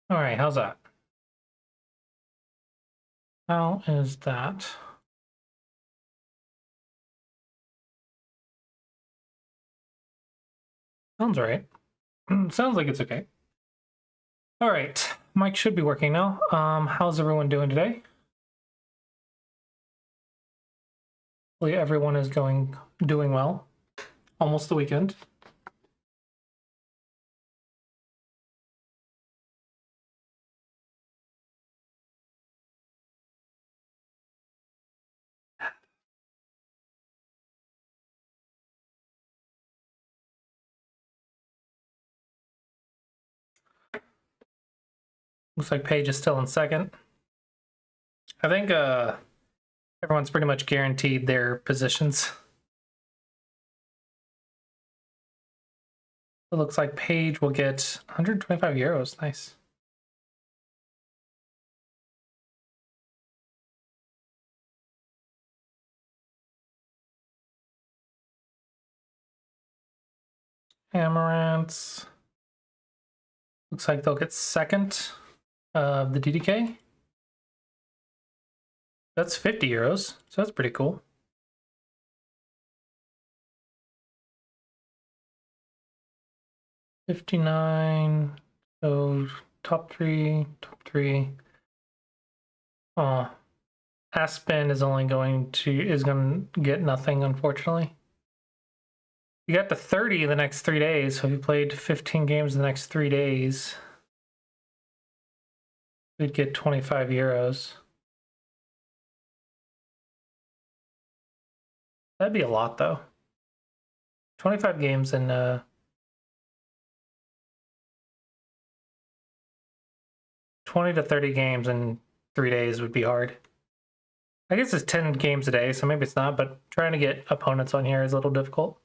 All right, how's that? How is that? Sounds right. Sounds like it's okay. All right, mic should be working now. How's everyone doing today? Hopefully everyone is doing well. Almost the weekend. Looks like Paige is still in second. I think everyone's pretty much guaranteed their positions. It looks like Paige will get 125 euros. Nice. Amaranth. Looks like they'll get second of the DDK. That's 50 euros, so that's pretty cool. $59. So top three. Oh, Aspen is going to get nothing, unfortunately. You got to 30 in the next 3 days, so if you played 15 games in the next 3 days, you'd get 25 euros. That'd be a lot, though. 25 games in 20 to 30 games in 3 days would be hard. I guess it's 10 games a day, so maybe it's not, but trying to get opponents on here is a little difficult.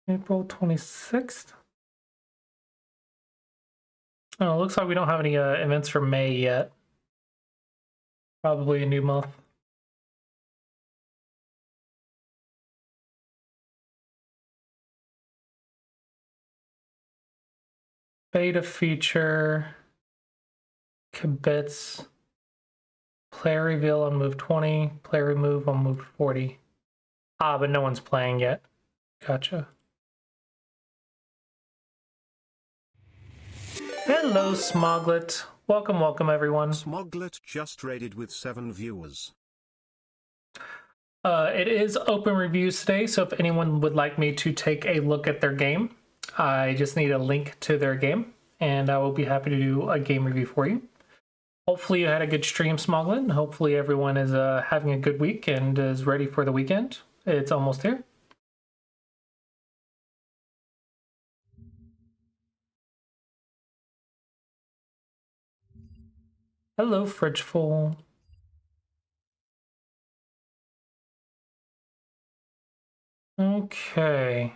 April 26th. Oh, looks like we don't have any events for May yet. Probably a new month. Beta feature. Kibitz. Player reveal on move 20. Player remove on move 40. Ah, but no one's playing yet. Gotcha. Hello, Smoglet. Welcome, everyone. Smoglet just raided with 7 viewers. It is open reviews today, so if anyone would like me to take a look at their game, I just need a link to their game, and I will be happy to do a game review for you. Hopefully you had a good stream, Smoglet, and hopefully everyone is having a good week and is ready for the weekend. It's almost here. Hello, Fridgeful. Okay.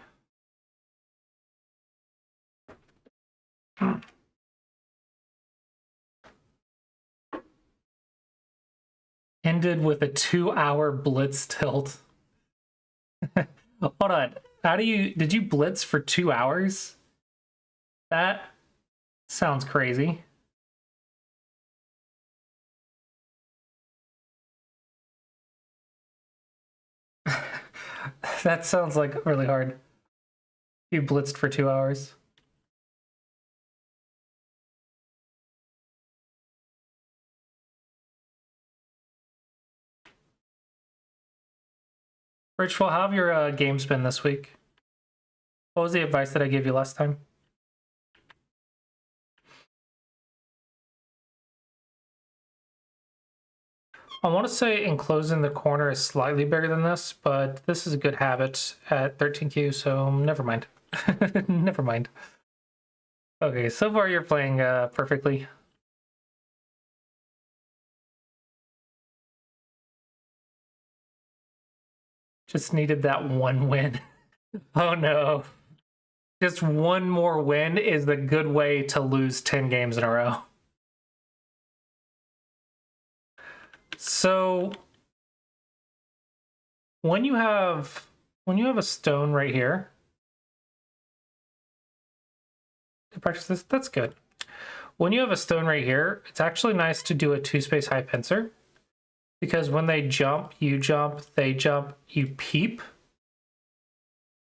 Ended with a 2-hour blitz tilt. Hold on. Did you blitz for 2 hours? That sounds crazy. That sounds like really hard. You blitzed for 2 hours. Richful, how have your games been this week? What was the advice that I gave you last time? I want to say enclosing the corner is slightly bigger than this, but this is a good habit at 13Q, so never mind. Never mind. Okay, so far you're playing perfectly. Just needed that one win. Oh no. Just one more win is the good way to lose 10 games in a row. So when you have a stone right here to practice this, that's good. When you have a stone right here, it's actually nice to do a 2-space high pincer, because when they jump, you jump, they jump, you peep,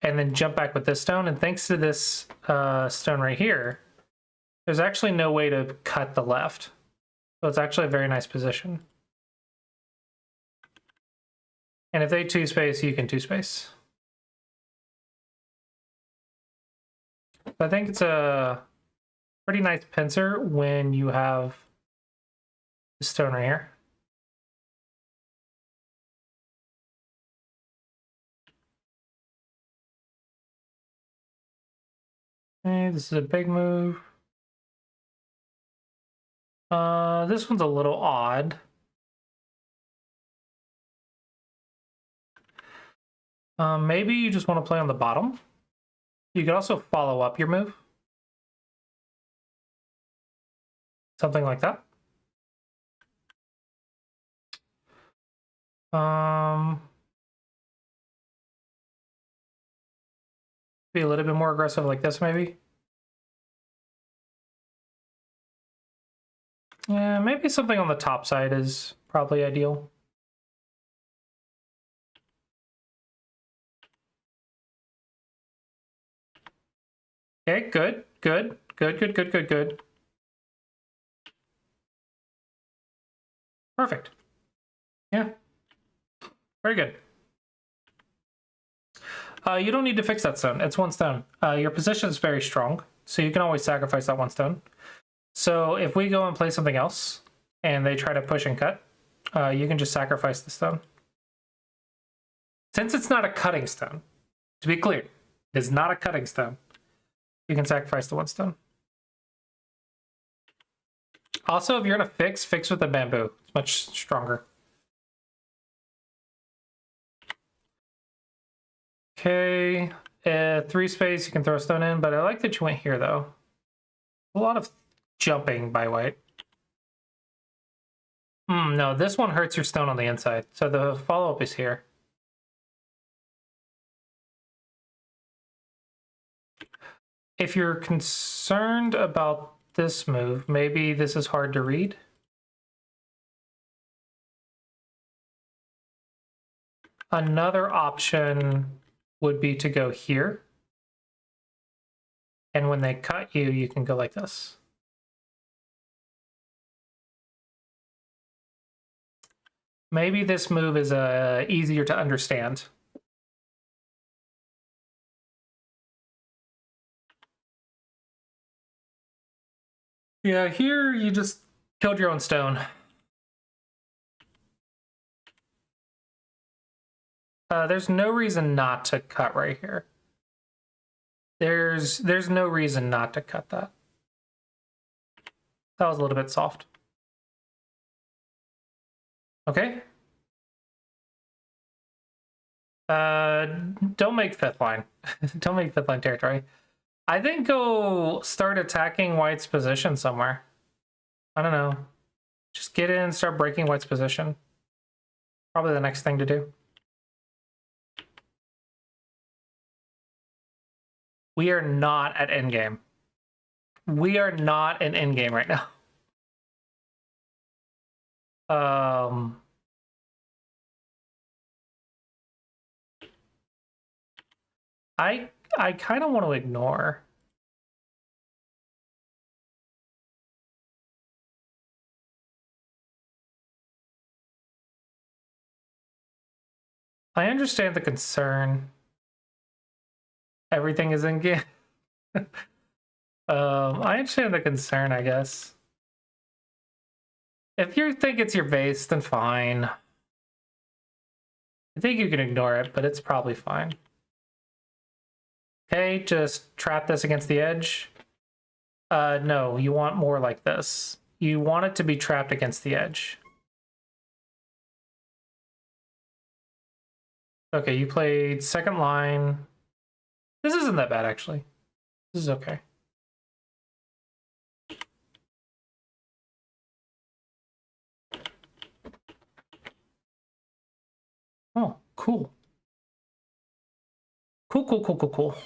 and then jump back with this stone. And thanks to this stone right here, there's actually no way to cut the left. So it's actually a very nice position. And if they two space, you can two space. So I think it's a pretty nice pincer when you have the stone right here. Okay, this is a big move. This one's a little odd. Maybe you just want to play on the bottom. You could also follow up your move. Something like that. Be a little bit more aggressive like this, maybe. Yeah, maybe something on the top side is probably ideal. Okay, good, good, good, good, good, good, good. Perfect. Yeah, very good. You don't need to fix that stone. It's one stone. Your position is very strong, so you can always sacrifice that one stone. So if we go and play something else, and they try to push and cut, you can just sacrifice the stone. Since it's not a cutting stone, to be clear, it is not a cutting stone, you can sacrifice the one stone. Also, if you're gonna fix with the bamboo. It's much stronger. Okay, 3 space, you can throw a stone in, but I like that you went here, though. A lot of jumping by white. No, this one hurts your stone on the inside, so the follow-up is here. If you're concerned about this move, maybe this is hard to read. Another option would be to go here. And when they cut you, you can go like this. Maybe this move is easier to understand. Yeah, here you just killed your own stone. There's no reason not to cut right here. There's no reason not to cut that. That was a little bit soft. Okay. Don't make fifth line. Don't make fifth line territory. I think go start attacking white's position somewhere. I don't know. Just get in and start breaking white's position. Probably the next thing to do. We are not at endgame. We are not in endgame right now. I kind of want to ignore. I understand the concern. Everything is in game. I understand the concern, I guess. If you think it's your base, then fine. I think you can ignore it, but it's probably fine. Okay, just trap this against the edge. No, you want more like this. You want it to be trapped against the edge. Okay, you played second line. This isn't that bad, actually. This is okay. Oh, cool. Cool, cool, cool, cool, cool.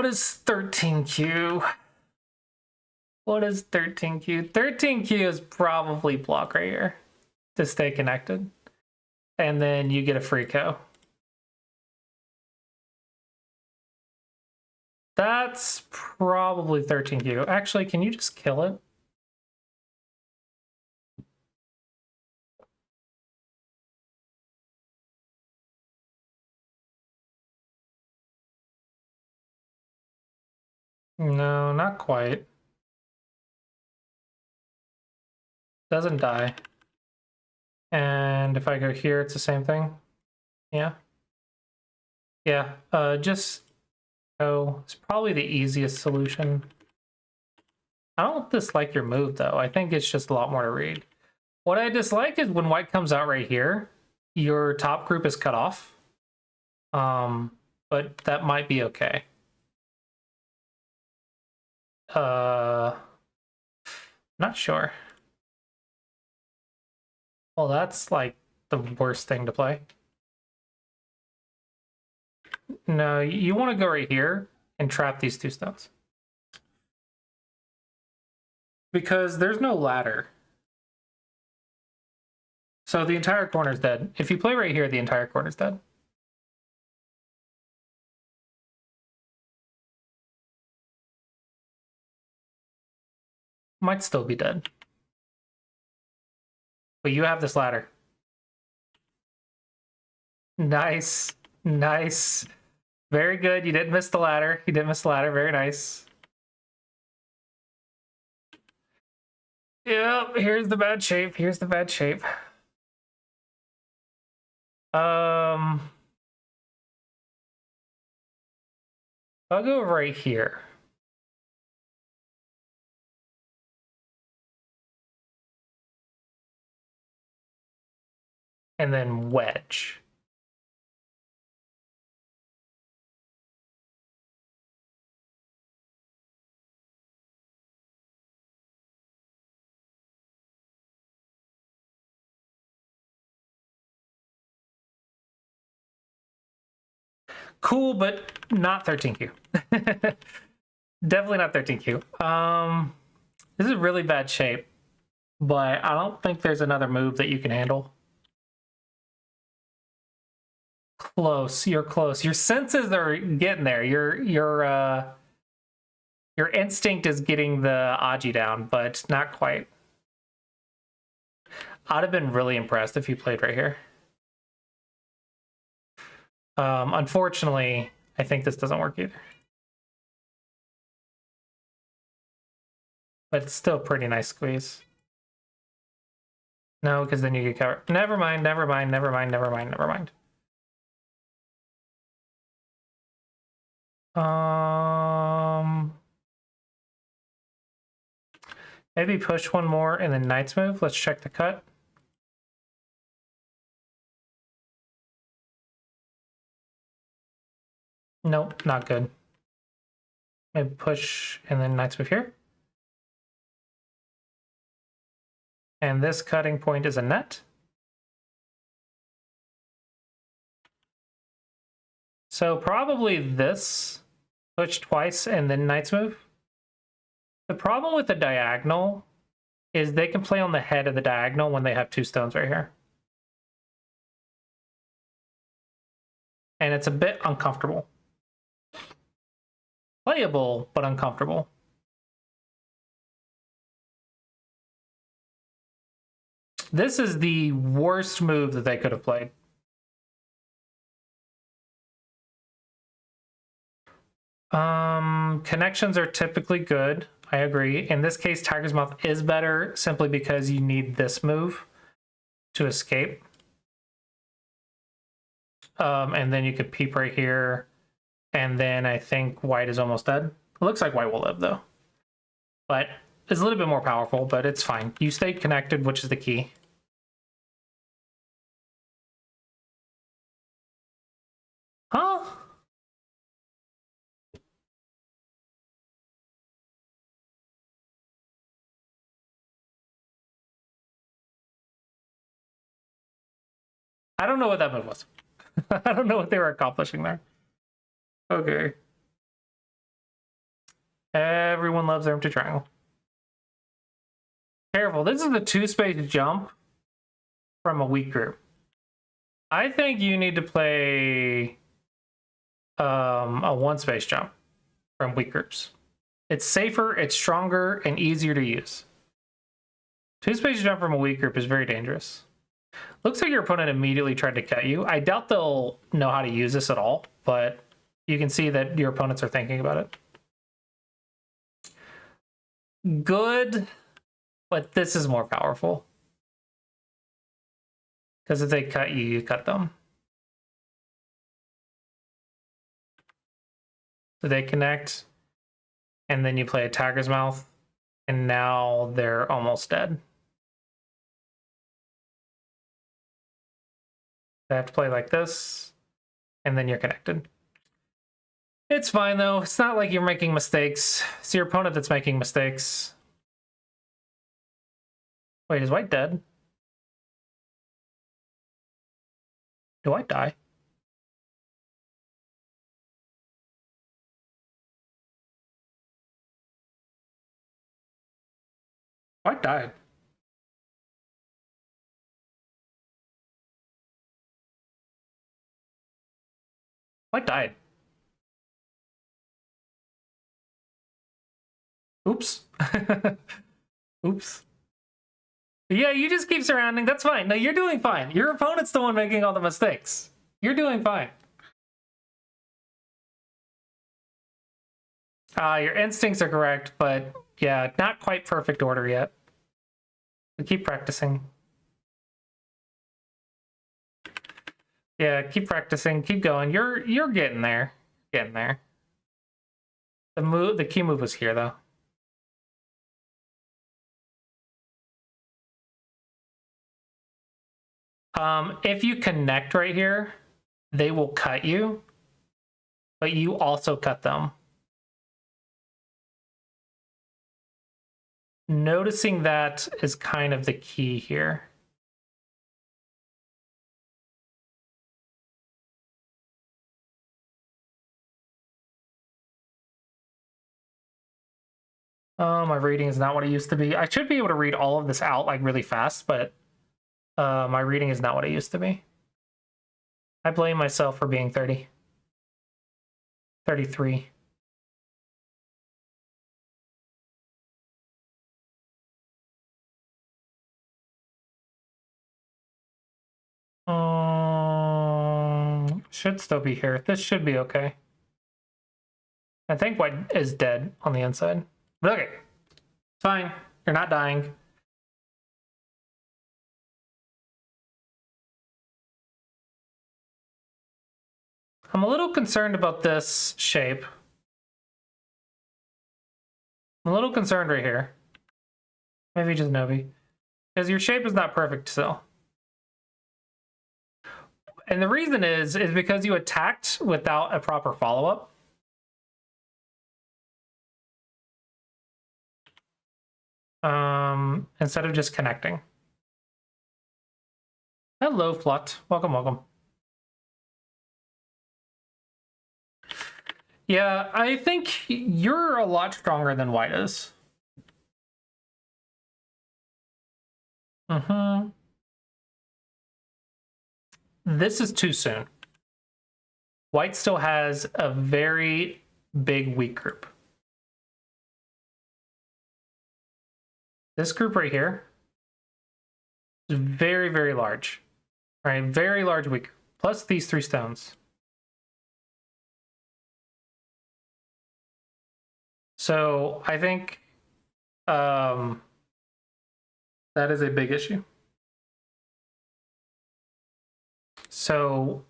is 13Q? What is 13Q? 13Q is probably block right here to stay connected. And then you get a free co. That's probably 13Q. Actually, can you just kill it? No, not quite. Doesn't die. And if I go here, it's the same thing. Yeah. Yeah, just go. It's probably the easiest solution. I don't dislike your move, though. I think it's just a lot more to read. What I dislike is when white comes out right here, your top group is cut off. But that might be okay. Not sure. Well, that's like the worst thing to play. No, you want to go right here and trap these two stones. Because there's no ladder. So the entire corner's dead. If you play right here, the entire corner's dead. Might still be dead. But you have this ladder. Nice. Nice. Very good. You didn't miss the ladder. You didn't miss the ladder. Very nice. Yep, here's the bad shape. Here's the bad shape. I'll go right here. And then wedge. Cool, but not 13Q. Definitely not 13Q. This is really bad shape, but I don't think there's another move that you can handle. Close, you're close. Your senses are getting there. Your instinct is getting the Aji down, but not quite. I'd have been really impressed if you played right here. Unfortunately, I think this doesn't work either. But it's still a pretty nice squeeze. No, because then you get covered. Never mind, never mind, never mind, never mind, never mind. Maybe push one more and then knight's move. Let's check the cut. Nope, not good. Maybe push and then knight's move here. And this cutting point is a net. So probably this, push twice and then knight's move. The problem with the diagonal is they can play on the head of the diagonal when they have two stones right here. And it's a bit uncomfortable. Playable, but uncomfortable. This is the worst move that they could have played. Connections are typically good. I agree. In this case, Tiger's Mouth is better simply because you need this move to escape. And then you could peep right here. And then I think white is almost dead. It looks like white will live though. But it's a little bit more powerful, but it's fine. You stayed connected, which is the key. Huh? I don't know what that move was. I don't know what they were accomplishing there. Okay. Everyone loves their empty triangle. Careful, this is a 2-space jump from a weak group. I think you need to play a 1-space jump from weak groups. It's safer, it's stronger, and easier to use. 2-space jump from a weak group is very dangerous. Looks like your opponent immediately tried to cut you. I doubt they'll know how to use this at all, but you can see that your opponents are thinking about it. Good, but this is more powerful. Because if they cut you, you cut them. So they connect, and then you play a Tiger's Mouth, and now they're almost dead. They have to play like this, and then you're connected. It's fine, though. It's not like you're making mistakes. It's your opponent that's making mistakes. Wait, is white dead? Do I die? White died. White died. Oops. Oops. Yeah, you just keep surrounding. That's fine. No, you're doing fine. Your opponent's the one making all the mistakes. You're doing fine. Your instincts are correct, but yeah, not quite perfect order yet. So keep practicing. Yeah, keep practicing. Keep going. You're getting there. Getting there. The key move was here though. If you connect right here, they will cut you, but you also cut them. Noticing that is kind of the key here. Oh, my reading is not what it used to be. I should be able to read all of this out like really fast, but my reading is not what it used to be. I blame myself for being 30. 33. Should still be here. This should be okay. I think white is dead on the inside. But okay. It's fine. You're not dying. I'm a little concerned about this shape. I'm a little concerned right here. Maybe just Novi. Because your shape is not perfect still. And the reason is because you attacked without a proper follow-up. Instead of just connecting. Hello, Flut. Welcome, welcome. Yeah, I think you're a lot stronger than white is. This is too soon. White still has a very big weak group. This group right here is very, very large. All right, very large weak group, plus these 3 stones. So I think that is a big issue. So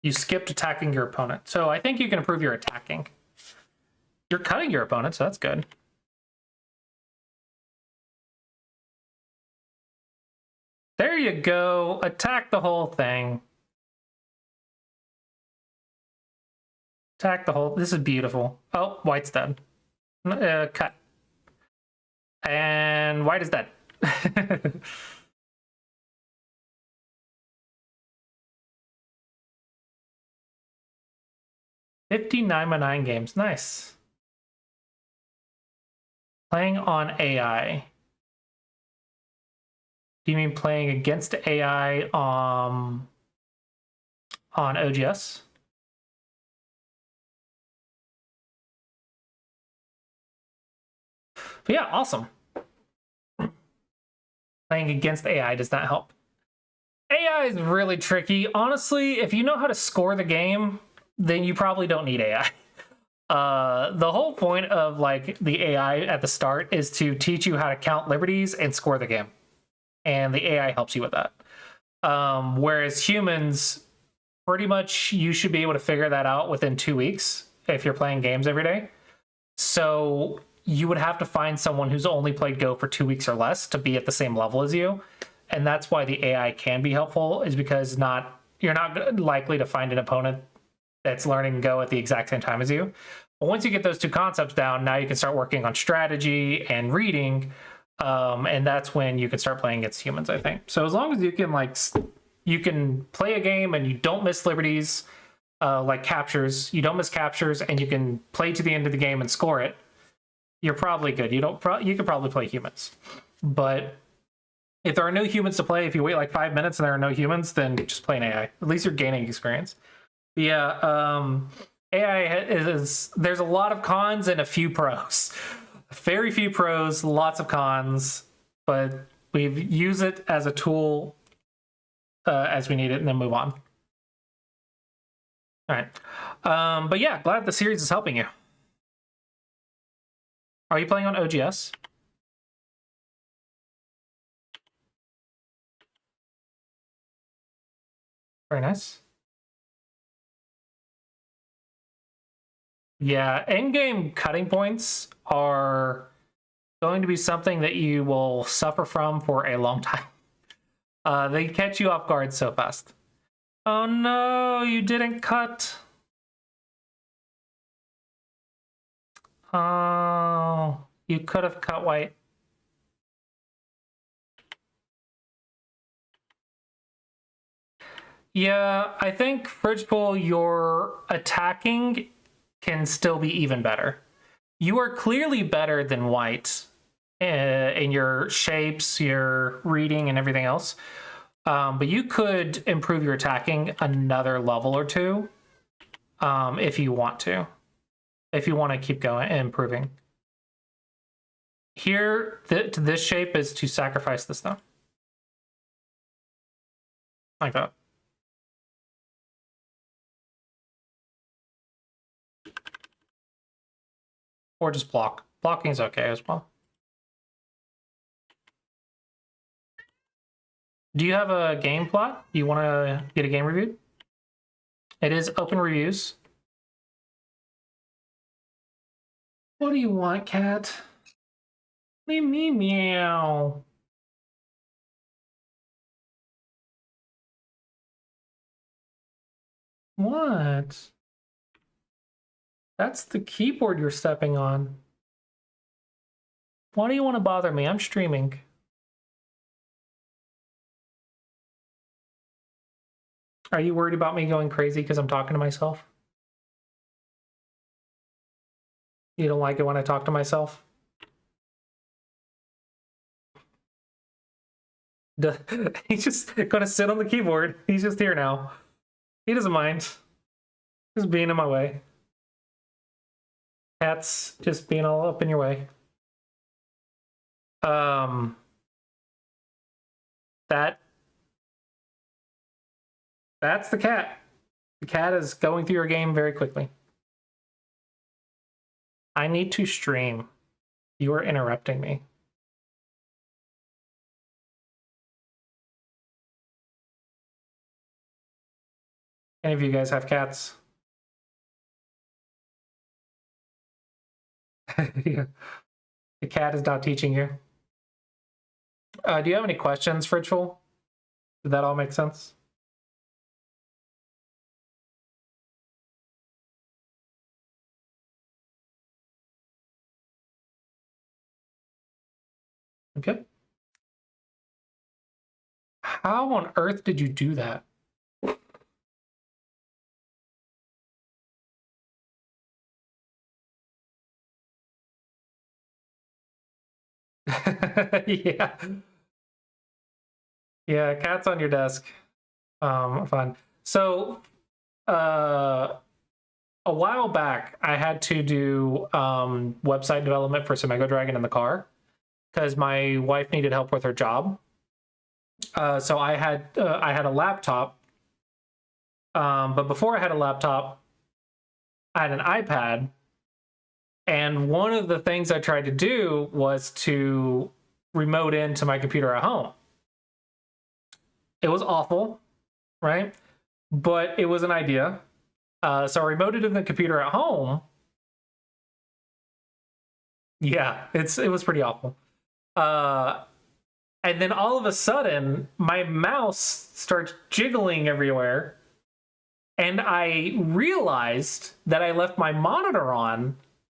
you skipped attacking your opponent. So I think you can improve your attacking. You're cutting your opponent, so that's good. There you go. Attack the whole thing. Attack the whole... This is beautiful. Oh, white's dead. Cut. And white is dead. 59 by 9 games. Nice. Playing on AI. Do you mean playing against AI on OGS? But yeah, awesome. Playing against AI does not help. AI is really tricky. Honestly, if you know how to score the game, then you probably don't need AI. The whole point of like the AI at the start is to teach you how to count liberties and score the game, and the AI helps you with that. Whereas humans, pretty much you should be able to figure that out within 2 weeks if you're playing games every day. So you would have to find someone who's only played Go for 2 weeks or less to be at the same level as you. And that's why the AI can be helpful, is because you're not likely to find an opponent that's learning Go at the exact same time as you. But once you get those two concepts down, now you can start working on strategy and reading, and that's when you can start playing against humans, I think. So as long as you can play a game and you don't miss liberties, like captures, you don't miss captures, and you can play to the end of the game and score it, you're probably good. You could probably play humans. But if there are no humans to play, if you wait like 5 minutes and there are no humans, then just play an AI. At least you're gaining experience. But yeah, AI there's a lot of cons and a few pros. Very few pros, lots of cons, but we've used it as a tool as we need it, and then move on. All right. But yeah, glad the series is helping you. Are you playing on OGS? Very nice. Yeah, in-game cutting points are going to be something that you will suffer from for a long time. They catch you off guard so fast. Oh no, you didn't cut. Oh, you could have cut white. Yeah, I think Fridge Pool, your attacking can still be even better. You are clearly better than white in your shapes, your reading, and everything else. But you could improve your attacking another level or two if you want to. If you want to keep going and improving. Here, this shape is to sacrifice this though. Like that. Or just block. Blocking is okay as well. Do you have a game plot? Do you want to get a game reviewed? It is open reviews. What do you want, cat? Meow. What? That's the keyboard you're stepping on. Why do you want to bother me? I'm streaming. Are you worried about me going crazy because I'm talking to myself? You don't like it when I talk to myself? He's just gonna sit on the keyboard. He's just here now. He doesn't mind. Just being in my way. Cat's just being all up in your way. That's the cat. The cat is going through your game very quickly. I need to stream. You are interrupting me. Any of you guys have cats? Yeah. The cat is not teaching you. Do you have any questions for Ritual? Did that all make sense? Okay. How on earth did you do that? Yeah. Yeah, cats on your desk. Fun. So, uh, a while back, I had to do website development for Sumego Dragon in the car because my wife needed help with her job. So I had a laptop, but before I had a laptop, I had an iPad, and one of the things I tried to do was to remote into my computer at home. It was awful, right? But it was an idea. So I remoted in the computer at home. Yeah, it was pretty awful. Uh, and then all of a sudden, my mouse starts jiggling everywhere, and I realized that I left my monitor on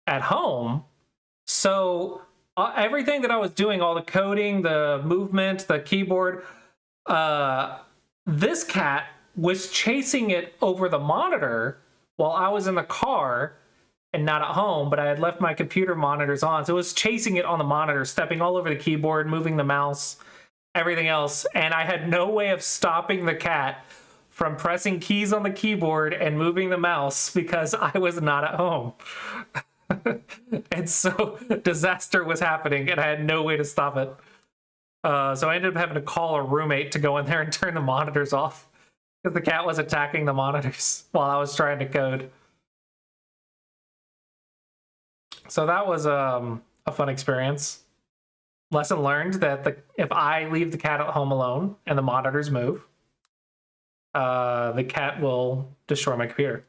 at home. So everything that I was doing, all the coding, the movement, the keyboard, uh, this cat was chasing it over the monitor while I was in the car and not at home, but I had left my computer monitors on. So it was chasing it on the monitor, stepping all over the keyboard, moving the mouse, everything else. And I had no way of stopping the cat from pressing keys on the keyboard and moving the mouse because I was not at home. And so disaster was happening and I had no way to stop it. So I ended up having to call a roommate to go in there and turn the monitors off because the cat was attacking the monitors while I was trying to code. So that was a fun experience. Lesson learned that if I leave the cat at home alone and the monitors move, the cat will destroy my computer.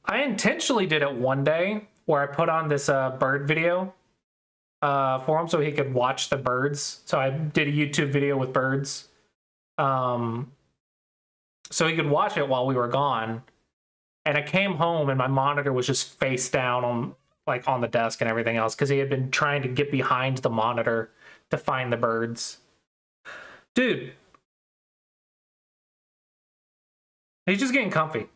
I intentionally did it one day where I put on this bird video for him so he could watch the birds. So I did a YouTube video with birds. So he could watch it while we were gone. And I came home and my monitor was just face down on the desk and everything else because he had been trying to get behind the monitor to find the birds. Dude, he's just getting comfy.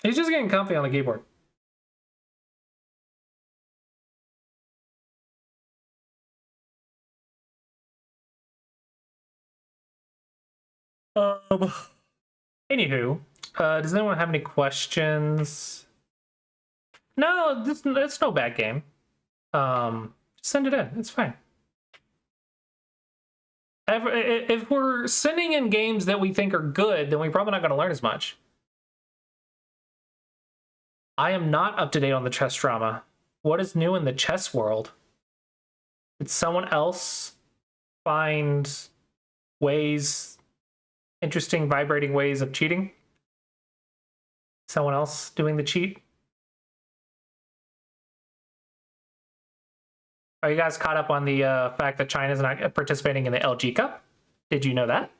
He's just getting comfy on the keyboard. Um, Anywho, does anyone have any questions? No, it's no bad game. Send it in. It's fine. If we're sending in games that we think are good, then we're probably not going to learn as much. I am not up to date on the chess drama. What is new in the chess world? Did someone else find ways, interesting, vibrating ways of cheating? Someone else doing the cheat? Are you guys caught up on the fact that China's not participating in the LG Cup? Did you know that?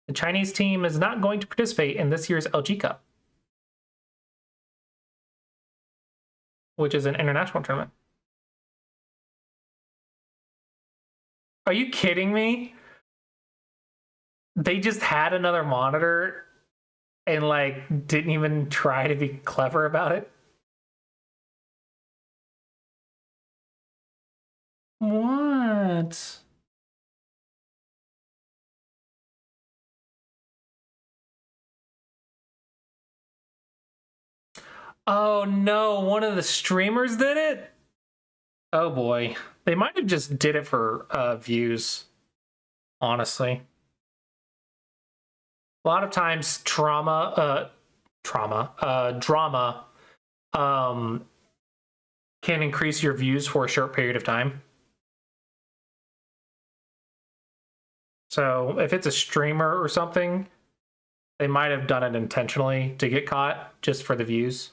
The Chinese team is not going to participate in this year's LG Cup, which is an international tournament. Are you kidding me? They just had another monitor and like didn't even try to be clever about it. What? Oh no, one of the streamers did it? Oh boy. They might have just did it for views, honestly. A lot of times drama um can increase your views for a short period of time. So if it's a streamer or something, they might have done it intentionally to get caught just for the views.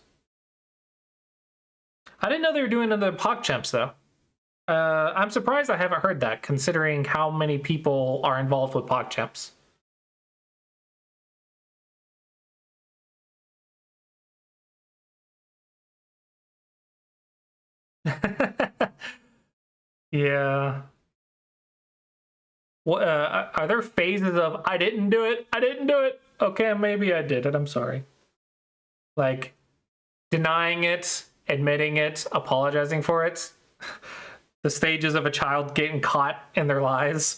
I didn't know they were doing the PogChamps though. I'm surprised I haven't heard that, considering how many people are involved with PogChamps. Yeah. What are there phases of I didn't do it? I didn't do it. Okay, maybe I did it. I'm sorry. Like denying it, admitting it, apologizing for it. The stages of a child getting caught in their lies.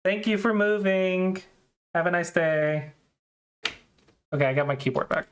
Thank you for moving. Have a nice day. Okay, I got my keyboard back.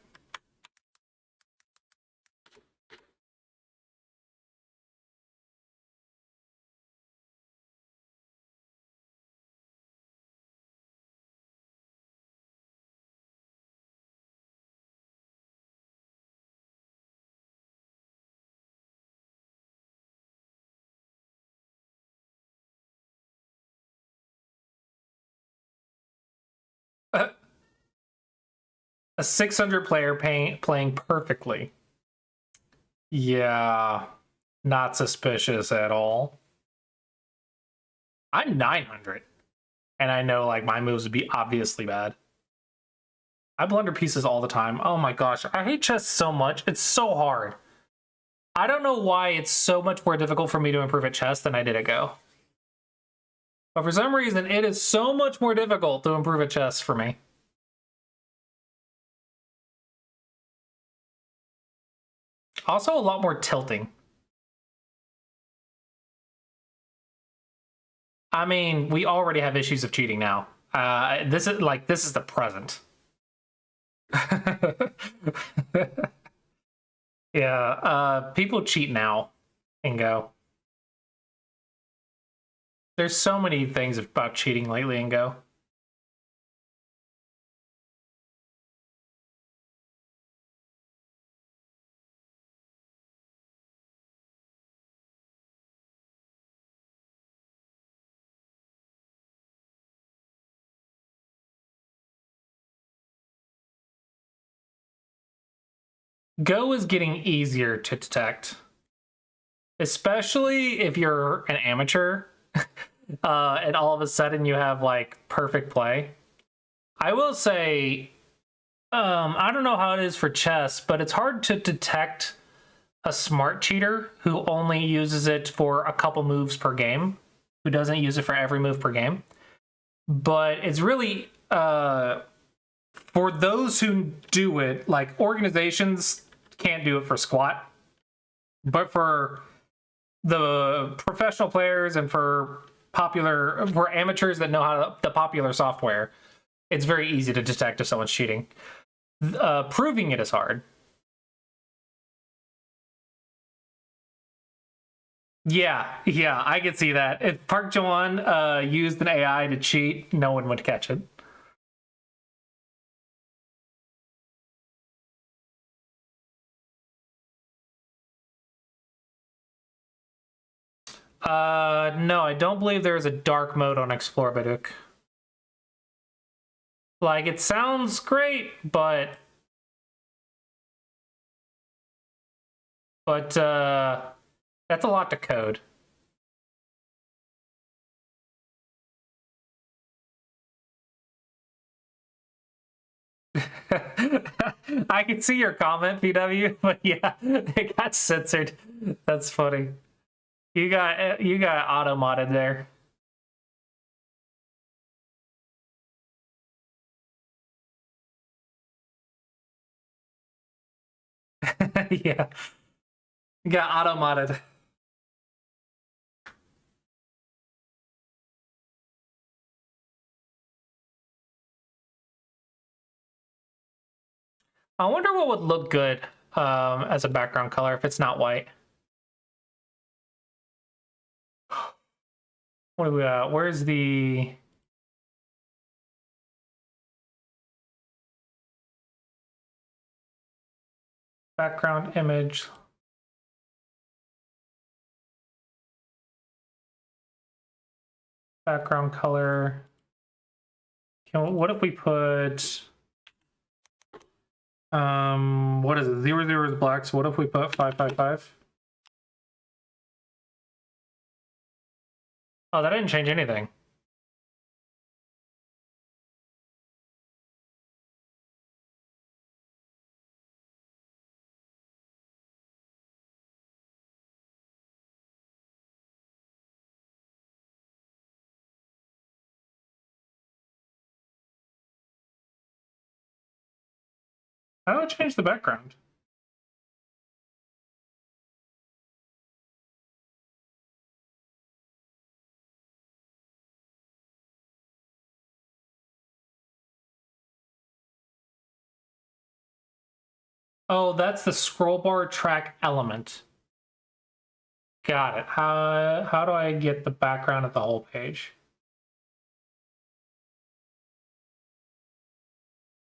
A 600 player playing perfectly. Yeah, not suspicious at all. I'm 900, and I know like my moves would be obviously bad. I blunder pieces all the time. Oh my gosh, I hate chess so much. It's so hard. I don't know why it's so much more difficult for me to improve at chess than I did at Go. But for some reason, it is so much more difficult to improve at chess for me. Also, a lot more tilting. I mean, we already have issues of cheating now. This is the present. Yeah, people cheat now in Go. There's so many things about cheating lately in Go. Go is getting easier to detect, especially if you're an amateur and all of a sudden you have like perfect play. I will say, I don't know how it is for chess, but it's hard to detect a smart cheater who only uses it for a couple moves per game, who doesn't use it for every move per game. But it's really for those who do it, like organizations can't do it for squat, but for the professional players and for amateurs that know the popular software, it's very easy to detect if someone's cheating. Proving it is hard. Yeah, I could see that. If Park Jawan used an AI to cheat, no one would catch it. No, I don't believe there is a dark mode on Explore Baduk. Like, it sounds great, but that's a lot to code. I can see your comment, PW, but yeah, it got censored. That's funny. You got auto modded there. Yeah, you got auto modded. I wonder what would look good as a background color if it's not white. What do we got? Where's the background image? Background color. What if we put what is it? 00 is black, so what if we put 555? Oh, that didn't change anything. How do I change the background? Oh, that's the scroll bar track element. Got it. How do I get the background of the whole page?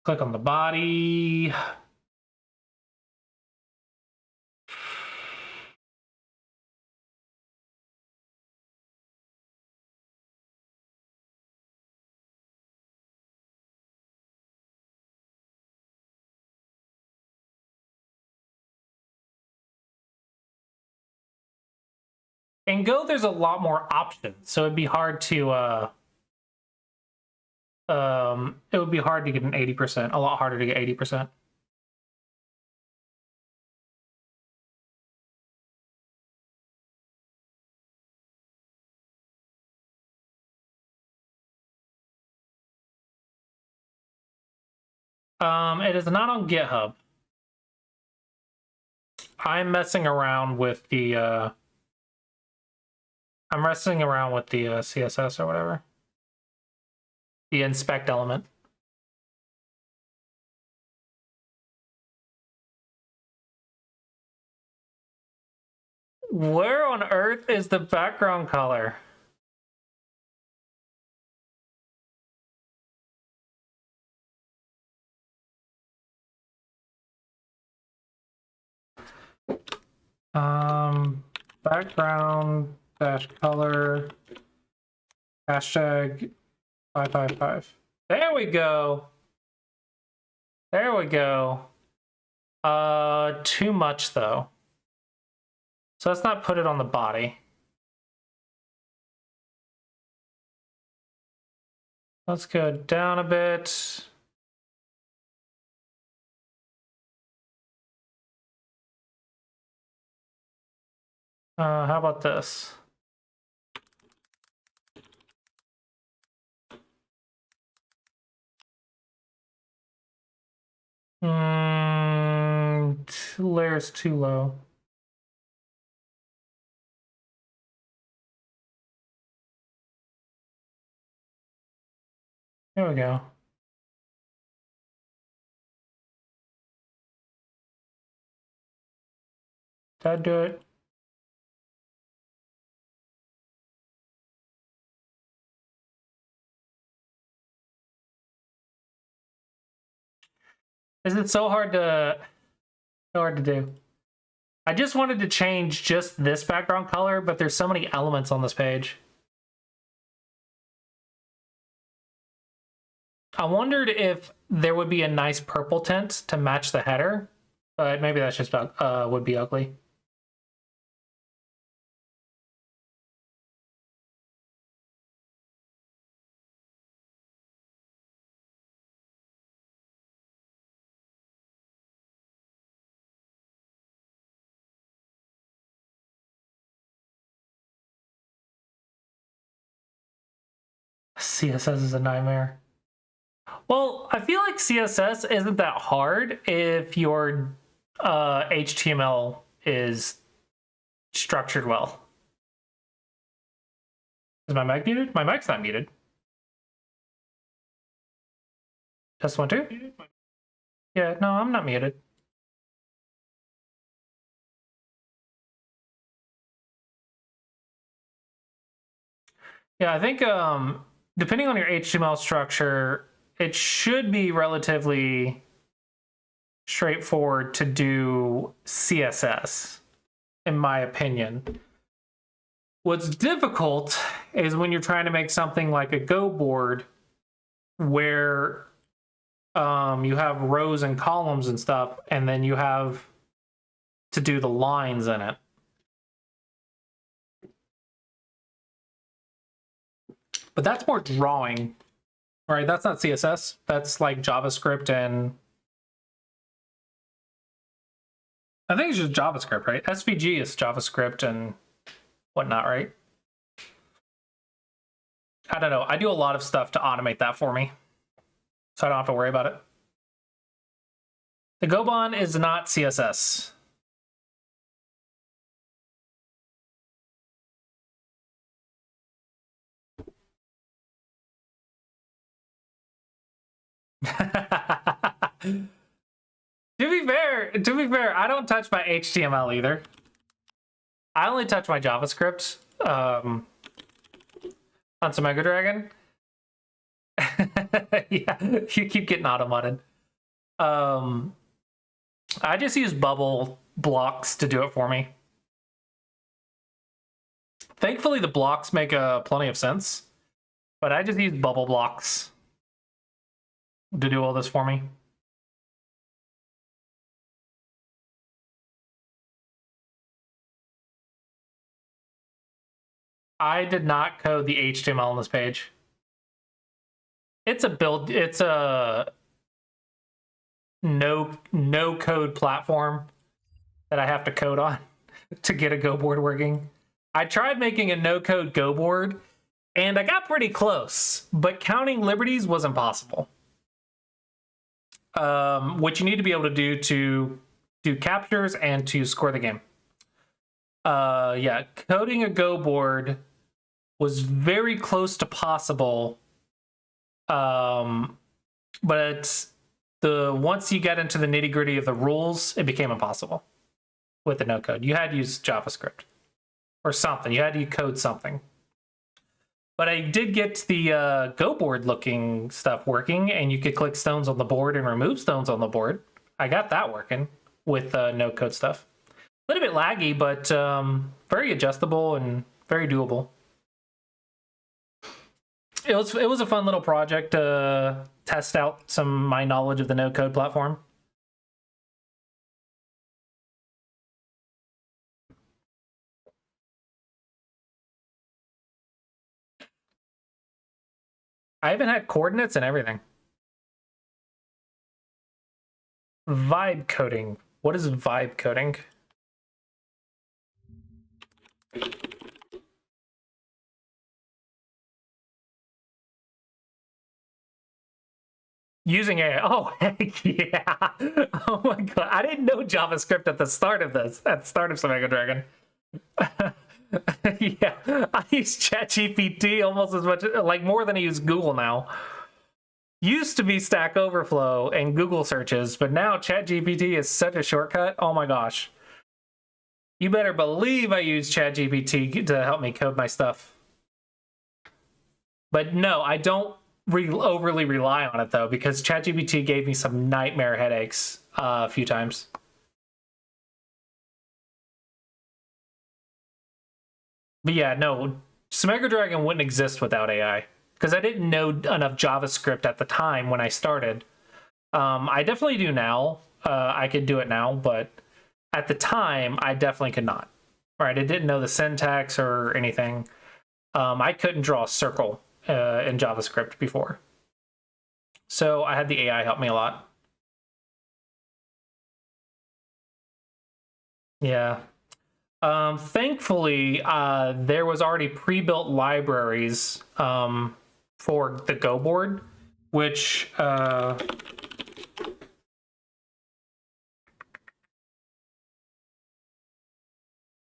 Click on the body. In Go, there's a lot more options, so it'd be hard to it would be hard to get an 80%, a lot harder to get 80%. It is not on GitHub. I'm messing around with the CSS or whatever. The inspect element. Where on earth is the background color? Background dash color hashtag 555. There we go. There we go. Too much though. So let's not put it on the body. Let's go down a bit. How about this? Two layers too low. There we go. That'd do it. Is it so hard to do? I just wanted to change just this background color, but there's so many elements on this page. I wondered if there would be a nice purple tint to match the header, but maybe that's just would be ugly. CSS is a nightmare. Well, I feel like CSS isn't that hard if your HTML is structured well. Is my mic muted? My mic's not muted. Test 1, 2? Yeah, no, I'm not muted. Yeah, I think depending on your HTML structure, it should be relatively straightforward to do CSS, in my opinion. What's difficult is when you're trying to make something like a Go board where you have rows and columns and stuff, and then you have to do the lines in it. But that's more drawing, right? That's not CSS. That's like JavaScript, and I think it's just JavaScript, right? SVG is JavaScript and whatnot, right? I don't know. I do a lot of stuff to automate that for me, so I don't have to worry about it. The Gobon is not CSS. To be fair, I don't touch my HTML either. I only touch my JavaScript on some Mega Dragon. Yeah, you keep getting auto-modded. I just use bubble blocks to do it for me. Thankfully, the blocks make plenty of sense, but I just use bubble blocks to do all this for me. I did not code the HTML on this page. It's a build. It's a no code platform that I have to code on to get a Go board working. I tried making a no code Go board, and I got pretty close, but counting liberties was impossible. What you need to be able to do captures and to score the game. Yeah, coding a Go board was very close to possible, but once you get into the nitty gritty of the rules, it became impossible with the no code. You had to use JavaScript or something. You had to code something. But I did get the Go board looking stuff working, and you could click stones on the board and remove stones on the board. I got that working with no code stuff. A little bit laggy, but very adjustable and very doable. It was a fun little project to test out my knowledge of the no code platform. I even had coordinates and everything. Vibe coding. What is vibe coding? Using AI. Oh, heck yeah. Oh my god. I didn't know JavaScript at the start of this, at the start of some Mega Dragon. Yeah, I use ChatGPT almost as much, like more than I use Google now. Used to be Stack Overflow and Google searches, but now ChatGPT is such a shortcut. Oh my gosh. You better believe I use ChatGPT to help me code my stuff. But no, I don't overly rely on it though, because ChatGPT gave me some nightmare headaches a few times. But yeah, no, Mega Dragon wouldn't exist without AI, because I didn't know enough JavaScript at the time when I started. I definitely do now. I could do it now, but at the time, I definitely could not. Right? I didn't know the syntax or anything. I couldn't draw a circle in JavaScript before. So I had the AI help me a lot. Yeah. Thankfully, there was already pre-built libraries for the Go board, which for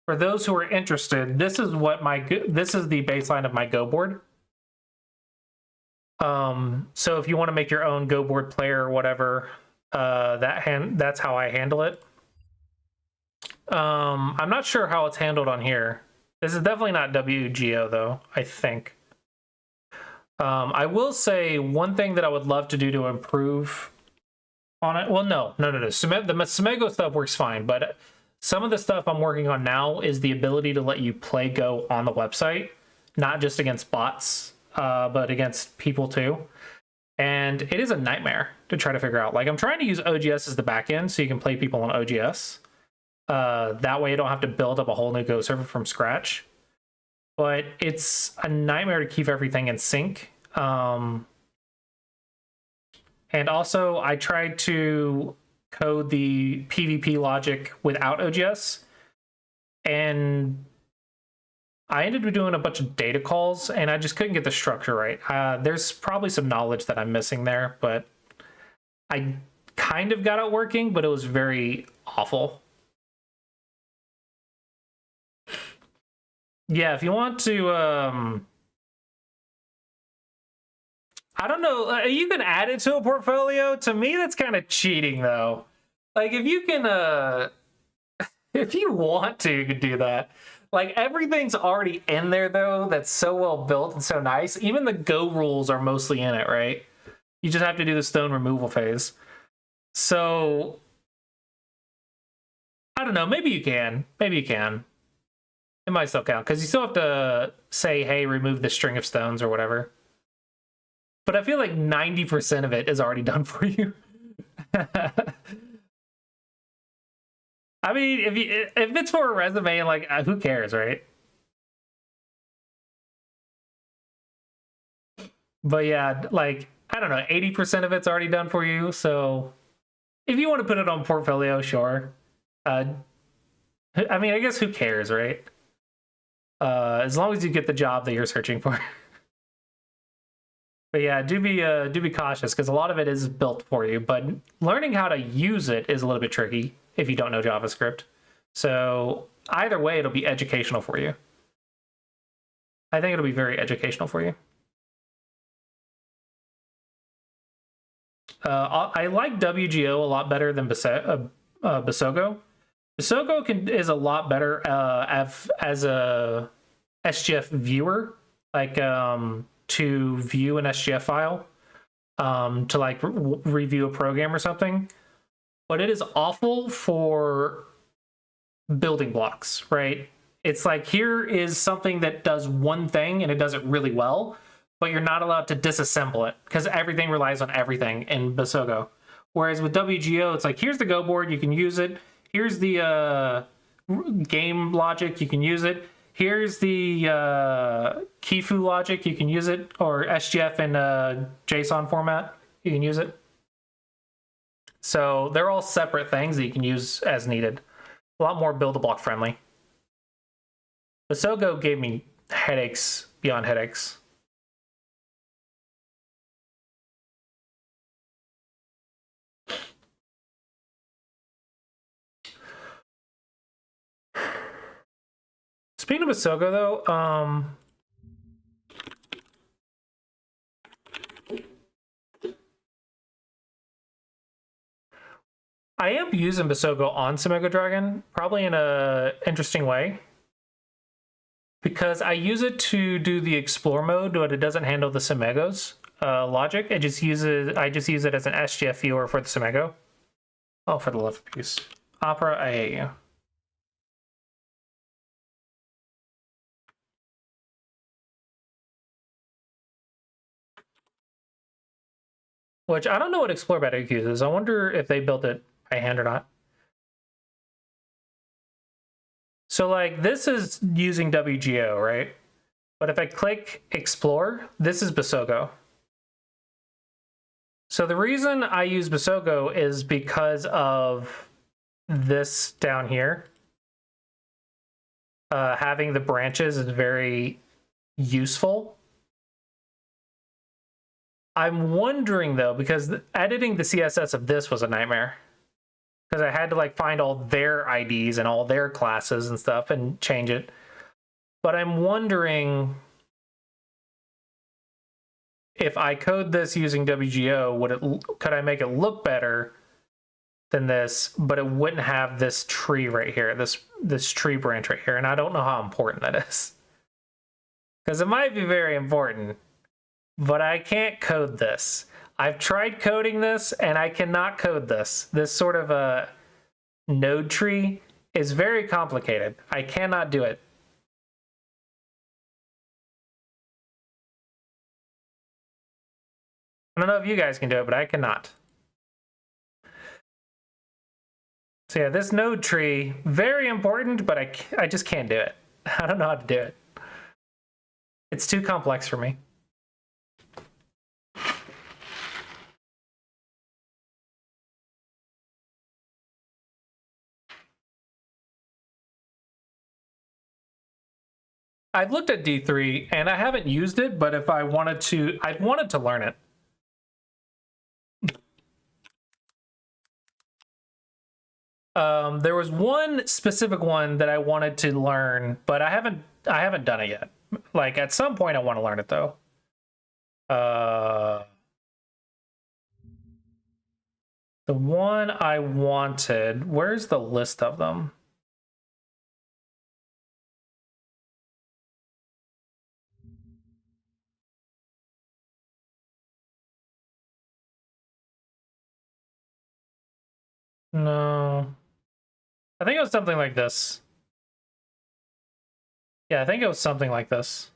those who are interested, this is the baseline of my Go board. So if you want to make your own Go board player or whatever, that's how I handle it. I'm not sure how it's handled on here. This is definitely not WGO though, I think. I will say one thing that I would love to do to improve on it. Well, no. The Smego stuff works fine, but some of the stuff I'm working on now is the ability to let you play Go on the website, not just against bots, but against people too. And it is a nightmare to try to figure out. Like, I'm trying to use OGS as the backend so you can play people on OGS. That way you don't have to build up a whole new Go server from scratch. But it's a nightmare to keep everything in sync. And also, I tried to code the PvP logic without OGS, and I ended up doing a bunch of data calls, and I just couldn't get the structure right. There's probably some knowledge that I'm missing there, but I kind of got it working, but it was very awful. Yeah, if you want to, I don't know, you can add it to a portfolio. To me, that's kind of cheating, though. Like, if you can, if you want to, you could do that. Like, everything's already in there, though, that's so well built and so nice. Even the go rules are mostly in it, right? You just have to do the stone removal phase. So, I don't know, maybe you can. Maybe you can. It might still count, because you still have to say, hey, remove the string of stones or whatever. But I feel like 90% of it is already done for you. I mean, if it's for a resume, like, who cares, right? But yeah, like, I don't know, 80% of it's already done for you. So if you want to put it on portfolio, sure. I mean, I guess who cares, right? As long as you get the job that you're searching for. But yeah, do be cautious, because a lot of it is built for you, but learning how to use it is a little bit tricky if you don't know JavaScript. So either way, it'll be educational for you. I think it'll be very educational for you. I like WGO a lot better than Basogo. Basogo is a lot better as a SGF viewer, like to view an SGF file, to like review a program or something. But it is awful for building blocks, right? It's like, here is something that does one thing and it does it really well, but you're not allowed to disassemble it because everything relies on everything in Basogo. Whereas with WGO, it's like, here's the Go board, you can use it. Here's the game logic, you can use it. Here's the Kifu logic, you can use it. Or SGF in JSON format, you can use it. So they're all separate things that you can use as needed. A lot more build-a-block friendly. Basogo gave me headaches beyond headaches. Speaking of Basogo, though, I am using Basogo on Simego Dragon, probably in a interesting way, because I use it to do the explore mode, but it doesn't handle the Simegos logic. I just use it as an SGF viewer for the Simego. Oh, for the love of peace, Opera, I hate you. Which I don't know what Explore Baduk uses. I wonder if they built it by hand or not. So like, this is using WGO, right? But if I click Explore, this is Basogo. So the reason I use Basogo is because of this down here. Having the branches is very useful. I'm wondering though, because editing the CSS of this was a nightmare. Because I had to like find all their IDs and all their classes and stuff and change it. But I'm wondering if I code this using WGO, could I make it look better than this, but it wouldn't have this tree right here, this tree branch right here, and I don't know how important that is. Because it might be very important. But I can't code this. I've tried coding this, and I cannot code this. This sort of a node tree is very complicated. I cannot do it. I don't know if you guys can do it, but I cannot. So yeah, this node tree, very important, but I just can't do it. I don't know how to do it. It's too complex for me. I've looked at D3 and I haven't used it, but if I wanted to, I've wanted to learn it. There was one specific one that I wanted to learn, but I haven't done it yet. Like at some point I want to learn it though. The one I wanted, where's the list of them? No. I think it was something like this. Yeah, I think it was something like this.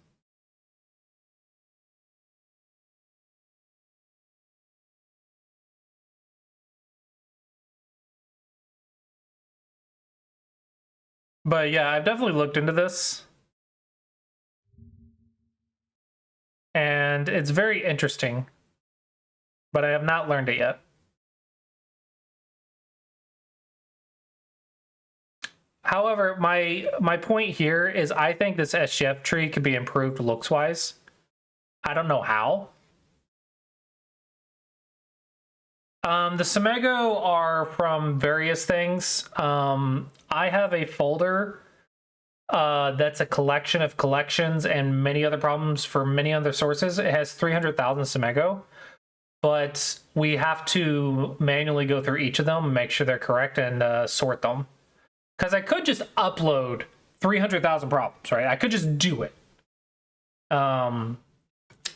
But yeah, I've definitely looked into this. And it's very interesting. But I have not learned it yet. However, my point here is I think this SGF tree could be improved looks-wise. I don't know how. The Semego are from various things. I have a folder that's a collection of collections and many other problems for many other sources. It has 300,000 Semego, but we have to manually go through each of them, make sure they're correct, and sort them. Because I could just upload 300,000 problems, right? I could just do it.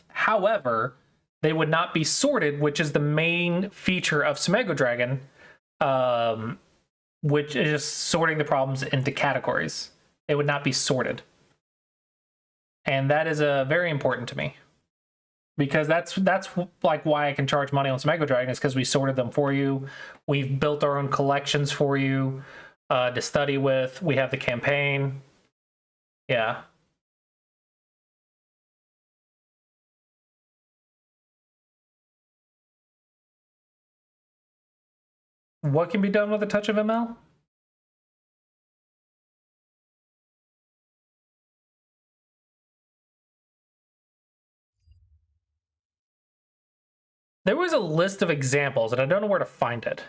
However, they would not be sorted, which is the main feature of Semego Dragon, which is just sorting the problems into categories. It would not be sorted. And that is very important to me. Because that's like why I can charge money on Semego Dragon, is because we sorted them for you. We've built our own collections for you to study with. We have the campaign. Yeah. What can be done with a touch of ML? There was a list of examples, and I don't know where to find it.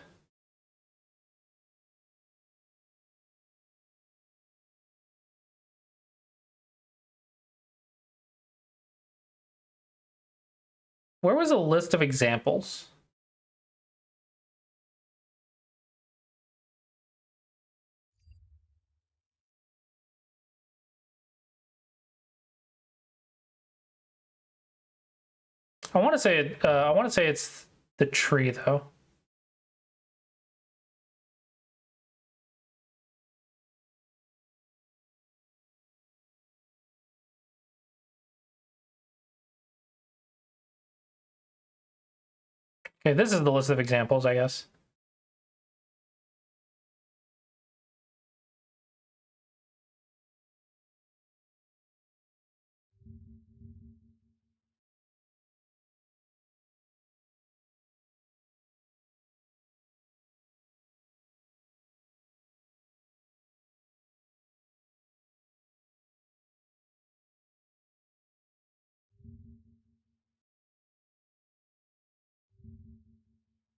Where was a list of examples? I want to say it. I want to say it's the tree, though. Okay, this is the list of examples, I guess.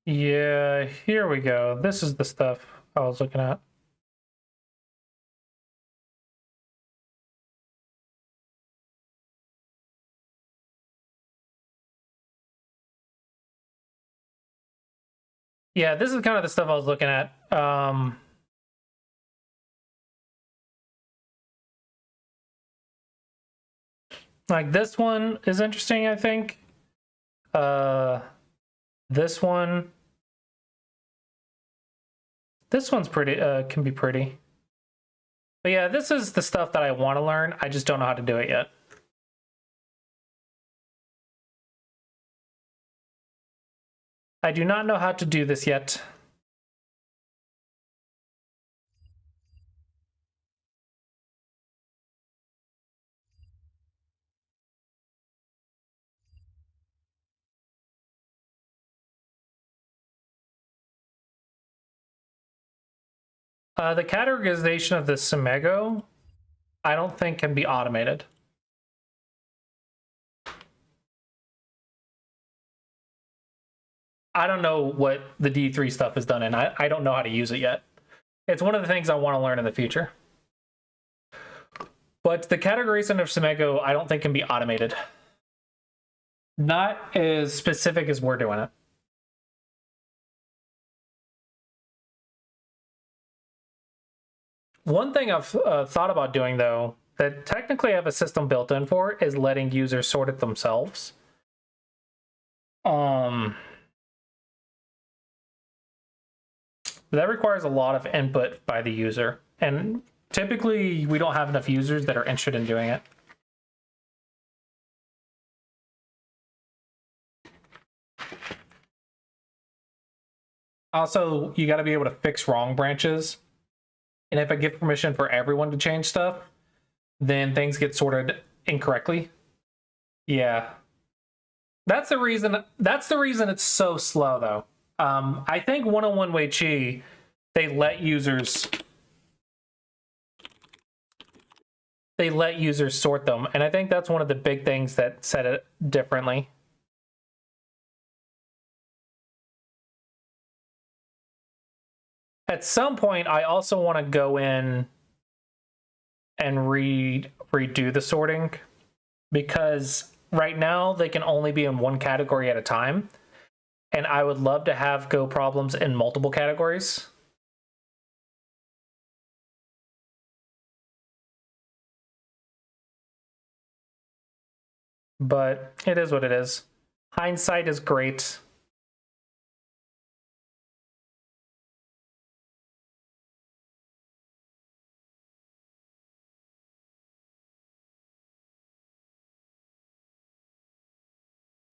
Yeah, here we go. This is the stuff I was looking at. Yeah, this is kind of the stuff I was looking at. Like this one is interesting, I think. This one. This one's pretty, can be pretty. But yeah, this is the stuff that I want to learn. I just don't know how to do it yet. I do not know how to do this yet. The categorization of the Semego, I don't think can be automated. I don't know what the D3 stuff is done in. I don't know how to use it yet. It's one of the things I want to learn in the future. But the categorization of Semego, I don't think can be automated. Not as specific as we're doing it. One thing I've thought about doing, though, that technically I have a system built in for, is letting users sort it themselves. That requires a lot of input by the user, and typically we don't have enough users that are interested in doing it. Also, you got to be able to fix wrong branches. And if I give permission for everyone to change stuff, then things get sorted incorrectly. Yeah. That's the reason it's so slow, though. I think 101 Wei Chi, they let users sort them, and I think that's one of the big things that set it differently. At some point, I also want to go in and redo the sorting, because right now they can only be in one category at a time. And I would love to have Go problems in multiple categories. But it is what it is. Hindsight is great.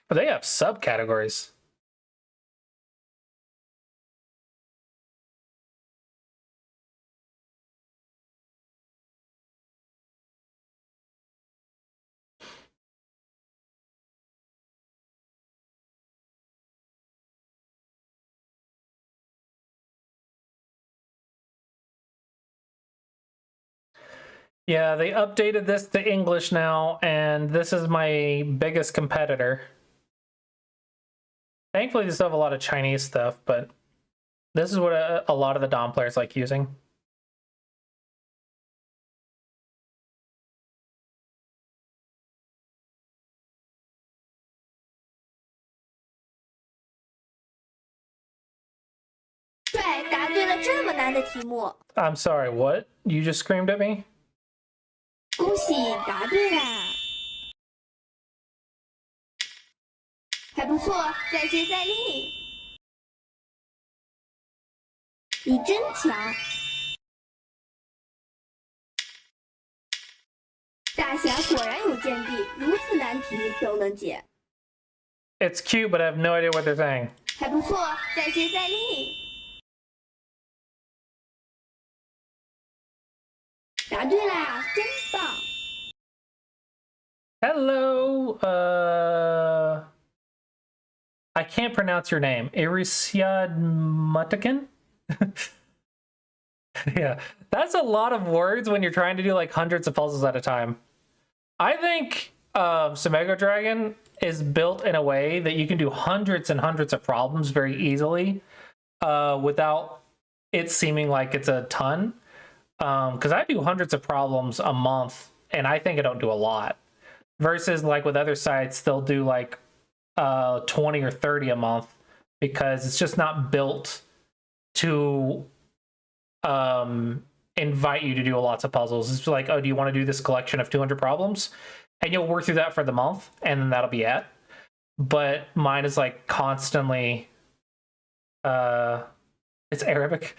But they have subcategories. Yeah, they updated this to English now, and this is my biggest competitor. Thankfully, they still have a lot of Chinese stuff, but this is what a lot of the Dom players like using. I'm sorry, what? You just screamed at me? 恭喜答对啦！还不错，再接再厉。你真强！大侠果然有见地，如此难题都能解。It's cute, but I have no idea what they're saying. 还不错，再接再厉。答对啦，真棒！ Hello, I can't pronounce your name. Irisiad Mutakin? Yeah, that's a lot of words when you're trying to do like hundreds of puzzles at a time. I think Semego Dragon is built in a way that you can do hundreds and hundreds of problems very easily without it seeming like it's a ton. Because I do hundreds of problems a month, and I think I don't do a lot. Versus like with other sites, they'll do like 20 or 30 a month, because it's just not built to invite you to do lots of puzzles. It's like, oh, do you want to do this collection of 200 problems? And you'll work through that for the month, and then that'll be it. But mine is like constantly, it's Arabic.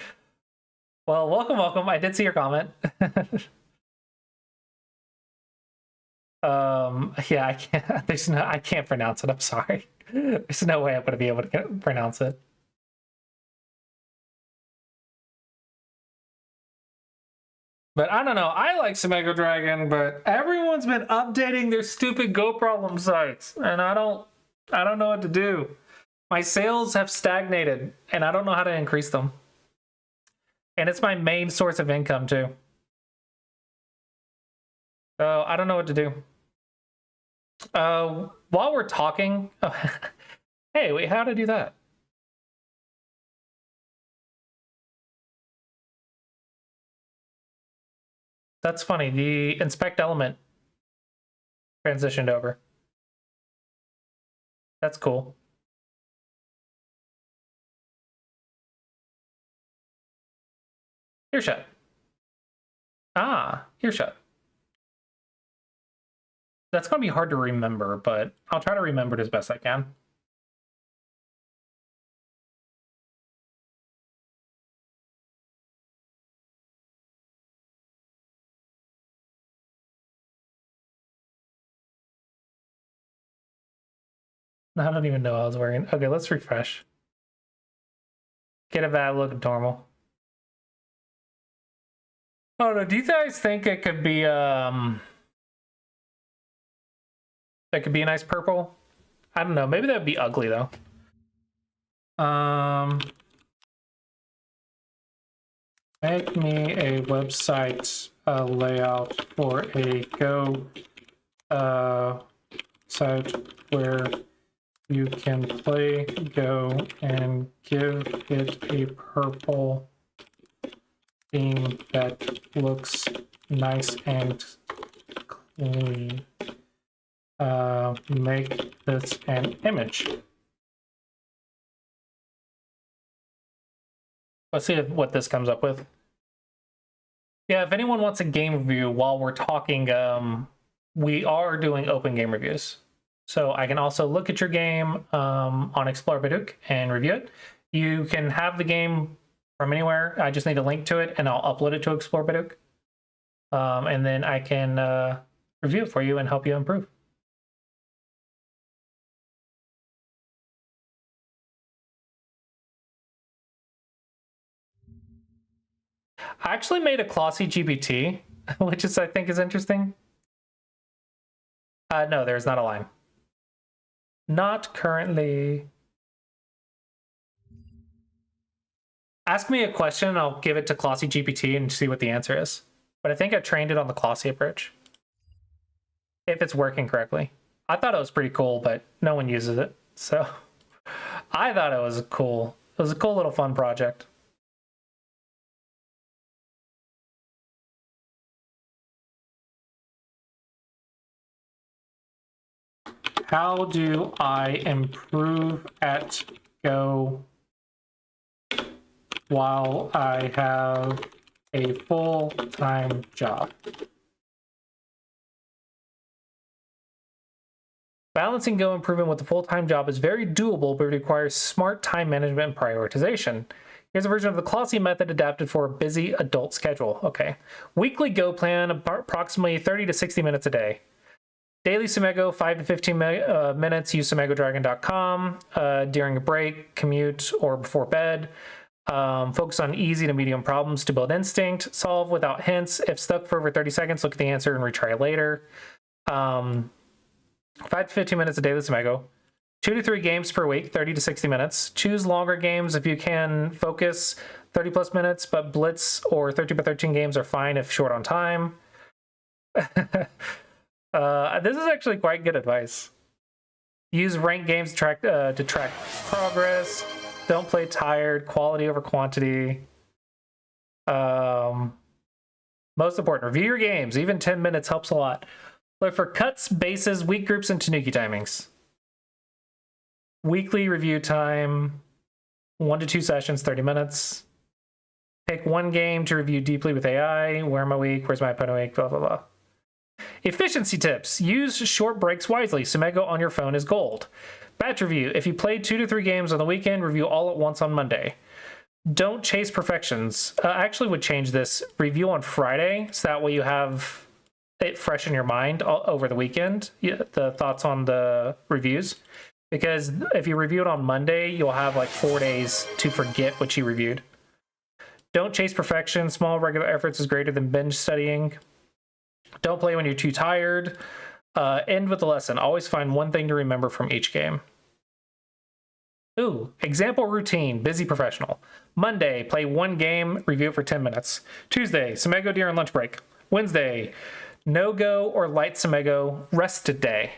Well, welcome. I did see your comment. Yeah, I can't. I can't pronounce it. I'm sorry. There's no way I'm going to be able to pronounce it. But I don't know. I like Semego Dragon, but everyone's been updating their stupid Go problem sites, and I don't know what to do. My sales have stagnated, and I don't know how to increase them. And it's my main source of income too. So I don't know what to do. While we're talking, hey, wait, how to do that? That's funny. The inspect element transitioned over. That's cool. Earshot. Ah, earshot. That's going to be hard to remember, but I'll try to remember it as best I can. I don't even know I was wearing. Okay, let's refresh. Get a bad look normal. Oh no, do you guys think it could be that could be a nice purple? I don't know. Maybe that would be ugly though. Make me a website layout for a Go site where you can play Go and give it a purple theme that looks nice and clean. Make this an image. Let's see what this comes up with. Yeah, if anyone wants a game review while we're talking, we are doing open game reviews. So I can also look at your game on Explore Baduk and review it. You can have the game from anywhere. I just need a link to it and I'll upload it to Explore Baduk. And then I can review it for you and help you improve. I actually made a Classy GPT, which is I think is interesting. No, there's not a line. Not currently. Ask me a question, I'll give it to Classy GPT and see what the answer is. But I think I trained it on the Classy approach. If it's working correctly. I thought it was pretty cool, but no one uses it. So I thought it was cool. It was a cool little fun project. How do I improve at Go while I have a full-time job? Balancing Go improvement with a full-time job is very doable, but requires smart time management and prioritization. Here's a version of the Classy method adapted for a busy adult schedule. Okay. Weekly Go plan, approximately 30 to 60 minutes a day. Daily Sumego, 5 to 15 minutes. Use sumegodragon.com during a break, commute, or before bed. Focus on easy to medium problems to build instinct. Solve without hints. If stuck for over 30 seconds, look at the answer and retry later. 5 to 15 minutes a day with Sumego. 2 to 3 games per week, 30 to 60 minutes. Choose longer games if you can. Focus 30 plus minutes, but Blitz or 13 by 13 games are fine if short on time. This is actually quite good advice. Use ranked games to track progress. Don't play tired. Quality over quantity. Most important, review your games. Even 10 minutes helps a lot. Look for cuts, bases, weak groups, and Tanuki timings. Weekly review time, 1 to 2 sessions, 30 minutes. Pick one game to review deeply with AI. Where am I weak? Where's my opponent weak? Blah, blah, blah. Efficiency tips. Use short breaks wisely. Sumego on your phone is gold. Batch review. If you played 2 to 3 games on the weekend, review all at once on Monday. Don't chase perfections. I actually would change this. Review on Friday, so that way you have it fresh in your mind over the weekend, the thoughts on the reviews. Because if you review it on Monday, you'll have like 4 days to forget what you reviewed. Don't chase perfection. Small regular efforts is greater than binge studying. Don't play when you're too tired. End with the lesson. Always find one thing to remember from each game. Ooh, example routine, busy professional. Monday, play 1 game, review it for 10 minutes. Tuesday, Sumego during lunch break. Wednesday, no-go or light Sumego, rested day.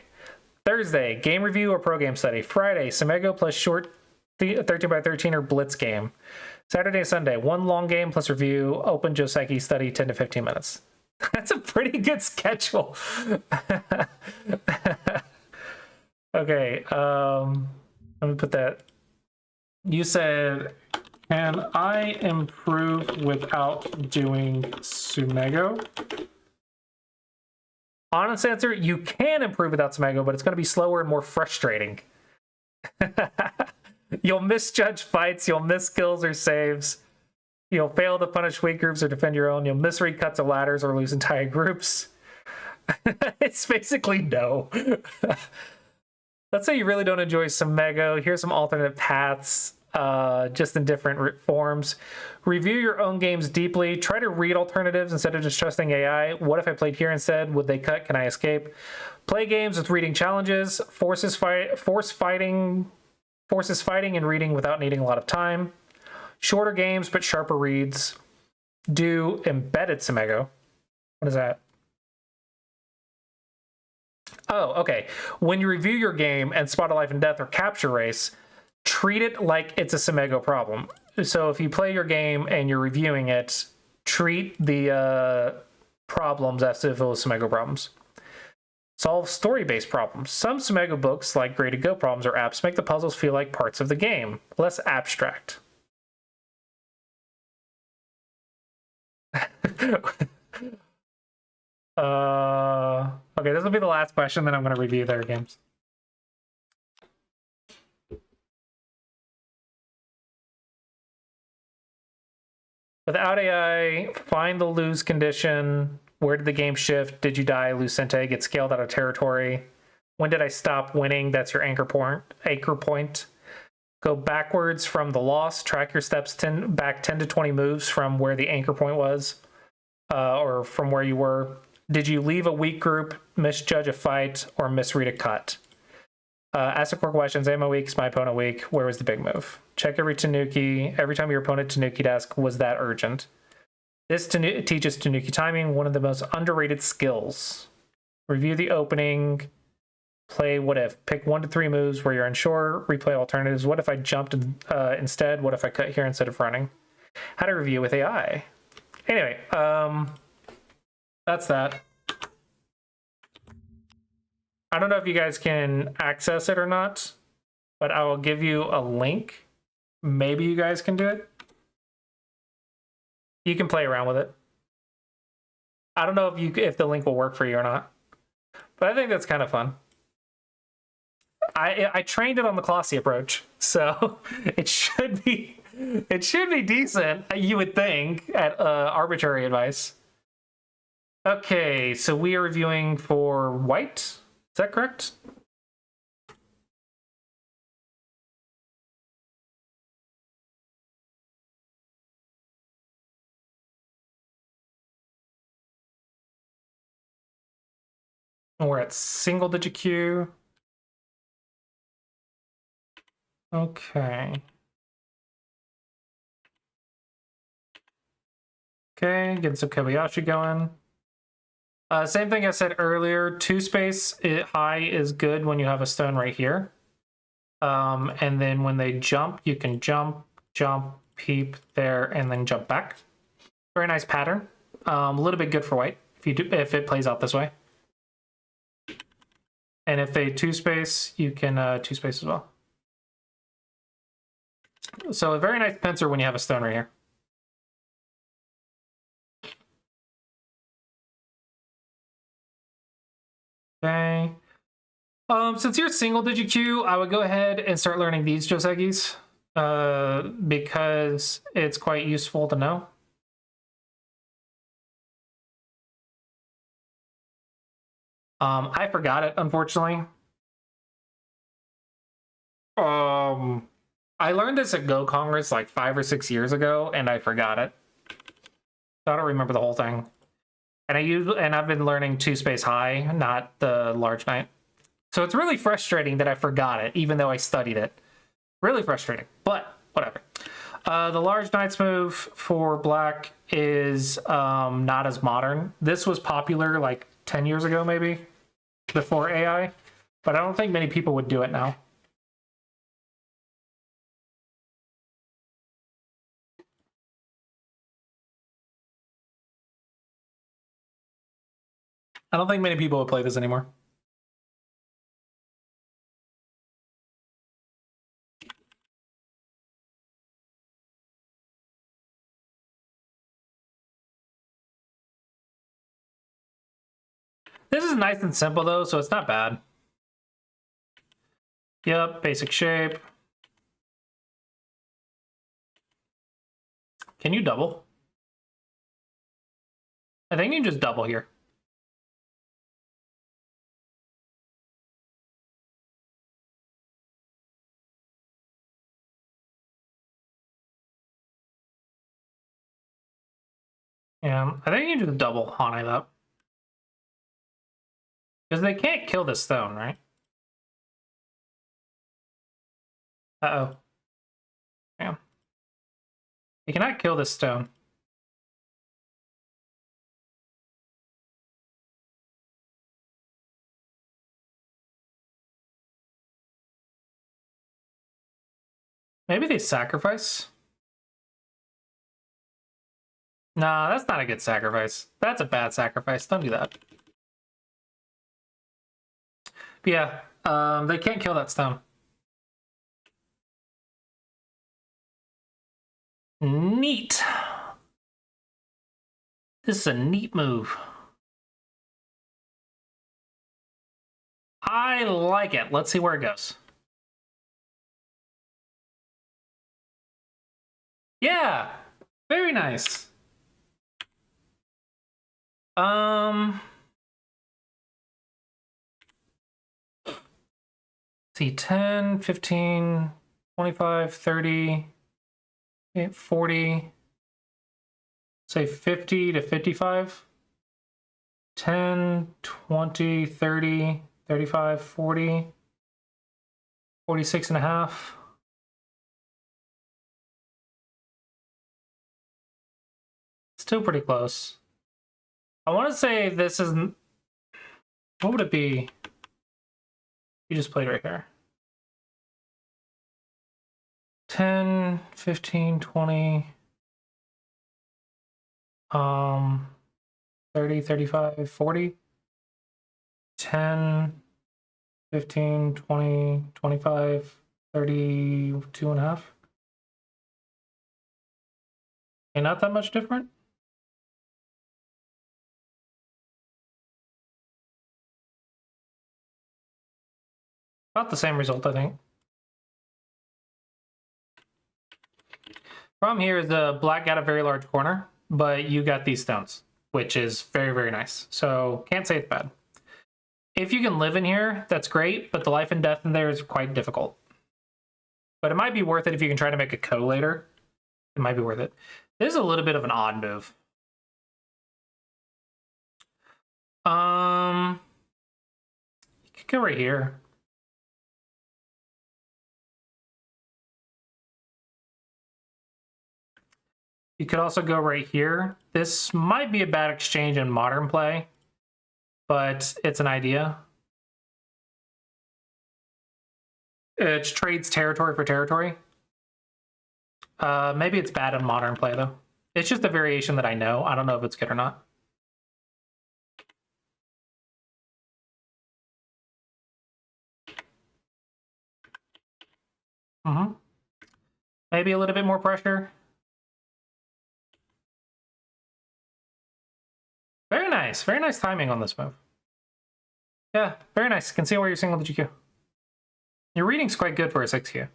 Thursday, game review or pro game study. Friday, Sumego plus short 13 by 13 or blitz game. Saturday and Sunday, 1 long game plus review, open Joseki study 10 to 15 minutes. That's a pretty good schedule. Okay, let me put that. You said, can I improve without doing Sumego? Honest answer, you can improve without Sumego, but it's going to be slower and more frustrating. You'll misjudge fights, you'll miss kills or saves, you'll fail to punish weak groups or defend your own, you'll misread cuts of ladders or lose entire groups. It's basically no. Let's say you really don't enjoy Sumego. Here's some alternate paths, just in different forms. Review your own games deeply. Try to read alternatives instead of just trusting AI. What if I played here instead? Would they cut? Can I escape? Play games with reading challenges. Forces fighting and reading without needing a lot of time. Shorter games but sharper reads. Do embedded Sumego. What is that? Oh, okay. When you review your game and spot a life and death or capture race, treat it like it's a Sumego problem. So if you play your game and you're reviewing it, treat the problems as if it was Sumego problems. Solve story-based problems. Some Sumego books, like Graded Go problems or apps, make the puzzles feel like parts of the game, less abstract. Okay, this will be the last question, then I'm going to review their games. Without AI, find the lose condition. Where did the game shift? Did you die? Lose Sente? Get scaled out of territory? When did I stop winning? That's your anchor point. Go backwards from the loss. Track your steps back 10 to 20 moves from where the anchor point was, or from where you were. Did you leave a weak group, misjudge a fight, or misread a cut? Ask the core questions. Am I weak? Is my opponent weak? Where was the big move? Check every Tanuki. Every time your opponent Tanuki'd ask, was that urgent? This teaches Tanuki timing, one of the most underrated skills. Review the opening. Play what if. Pick 1 to 3 moves where you're unsure. Replay alternatives. What if I jumped instead? What if I cut here instead of running? How to review with AI. Anyway, that's that. I don't know if you guys can access it or not, but I will give you a link. Maybe you guys can do it. You can play around with it. I don't know if the link will work for you or not, but I think that's kind of fun. I trained it on the Colossi approach, so it should be decent, you would think, at arbitrary advice. Okay, so we are reviewing for white. Is that correct? We're at single digit Q. Okay. Okay, getting some Kobayashi going. Same thing I said earlier, 2 space high is good when you have a stone right here. And then when they jump, you can jump, peep there, and then jump back. Very nice pattern. A little bit good for white if it plays out this way. And if they 2 space, you can 2 space as well. So a very nice pincer when you have a stone right here. Okay. Since you're single digit Q, I would go ahead and start learning these Josegis, because it's quite useful to know. I forgot it, unfortunately. I learned this at Go Congress like 5 or 6 years ago, and I forgot it. So I don't remember the whole thing. And I've been learning 2 space high, not the large knight. So it's really frustrating that I forgot it, even though I studied it. Really frustrating, but whatever. The large knight's move for black is not as modern. This was popular like 10 years ago, maybe, before AI, but I don't think many people would do it now. I don't think many people would play this anymore. This is nice and simple though, so it's not bad. Yep, basic shape. Can you double? I think you can just double here. Yeah, I think you can just double Hane that. Because they can't kill this stone, right? Uh-oh. Yeah. You cannot kill this stone. Maybe they sacrifice? Nah, that's not a good sacrifice. That's a bad sacrifice. Don't do that. But yeah, they can't kill that stone. Neat. This is a neat move. I like it. Let's see where it goes. Yeah, very nice. See, 10, 15, 25, 30, 40, say 50 to 55. 10, 20, 30, 35, 40, 46 and a half. Still pretty close. I want to say this is, what would it be? You just played right here. 10, 15, 20, 30, 35, 40, 10, 15, 20, 25, 32 and a half. Okay, not that much different. About the same result, I think. From here, the black got a very large corner, but you got these stones, which is very, very nice. So can't say it's bad. If you can live in here, that's great, but the life and death in there is quite difficult. But it might be worth it if you can try to make a co later. It might be worth it. This is a little bit of an odd move. You could go right here. You could also go right here. This might be a bad exchange in modern play, but it's an idea. It trades territory for territory. Maybe it's bad in modern play, though. It's just a variation that I know. I don't know if it's good or not. Maybe a little bit more pressure. Very nice. Very nice timing on this move. Yeah, very nice. Can see where you're single the GQ. Your reading's quite good for a 6Q.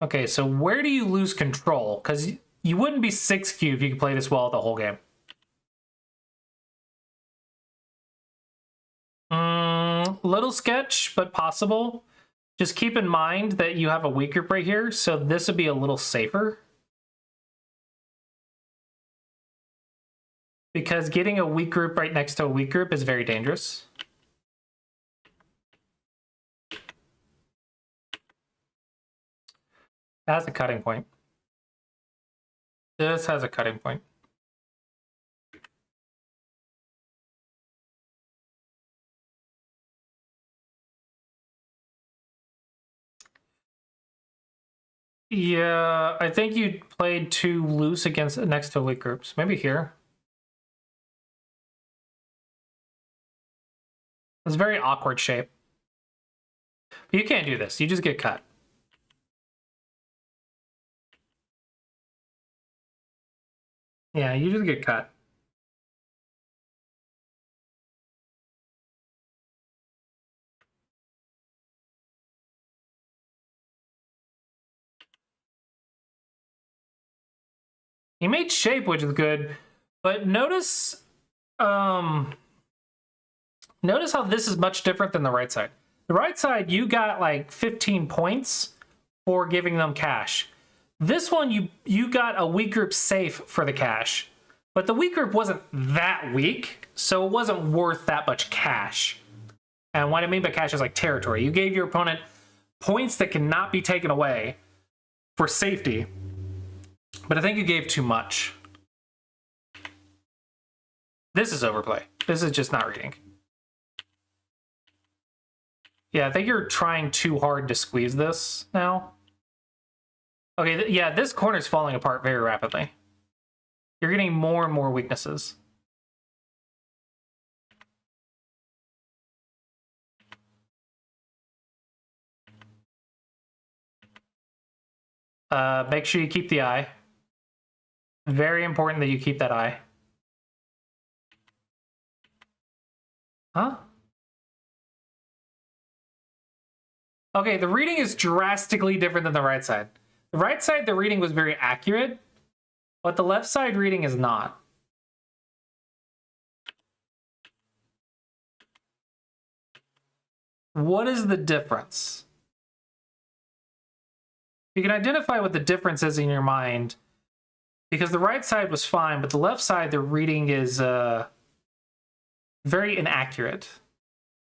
Okay, so where do you lose control? Because you wouldn't be 6Q if you could play this well the whole game. Little sketch, but possible. Just keep in mind that you have a weak group right here, so this would be a little safer. Because getting a weak group right next to a weak group is very dangerous. That's a cutting point. This has a cutting point. Yeah, I think you played too loose against next to weak groups. Maybe here. It's a very awkward shape. But you can't do this. You just get cut. Yeah, you just get cut. He made shape, which is good, but notice notice how this is much different than the right side. The right side, you got like 15 points for giving them cash. This one, you got a weak group safe for the cash, but the weak group wasn't that weak, so it wasn't worth that much cash. And what I mean by cash is like territory. You gave your opponent points that cannot be taken away for safety, but I think you gave too much. This is overplay. This is just not reading. Yeah, I think you're trying too hard to squeeze this now. Okay, yeah, this corner's falling apart very rapidly. You're getting more and more weaknesses. Make sure you keep the eye. Very important that you keep that eye. Huh? Okay, the reading is drastically different than the right side. The right side, the reading was very accurate, but the left side reading is not. What is the difference? You can identify what the difference is in your mind, because the right side was fine, but the left side, the reading is very inaccurate.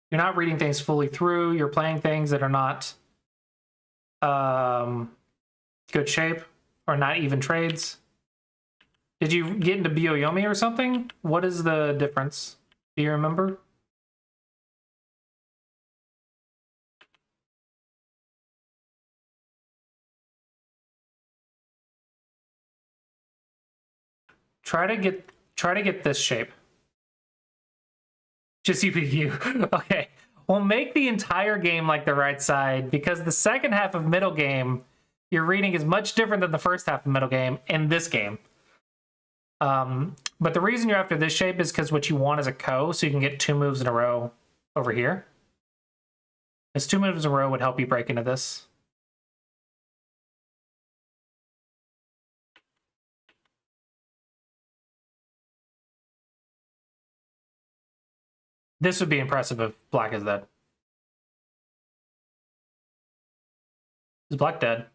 You're not reading things fully through. You're playing things that are not good shape or not even trades. Did you get into Byoyomi or something? What is the difference? Do you remember? Try to get this shape. Just UPU. Okay. We'll make the entire game like the right side, because the second half of middle game, your reading is much different than the first half of middle game in this game. But the reason you're after this shape is because what you want is a ko, so you can get 2 moves in a row over here. This 2 moves in a row would help you break into this. This would be impressive if black is dead. Is black dead?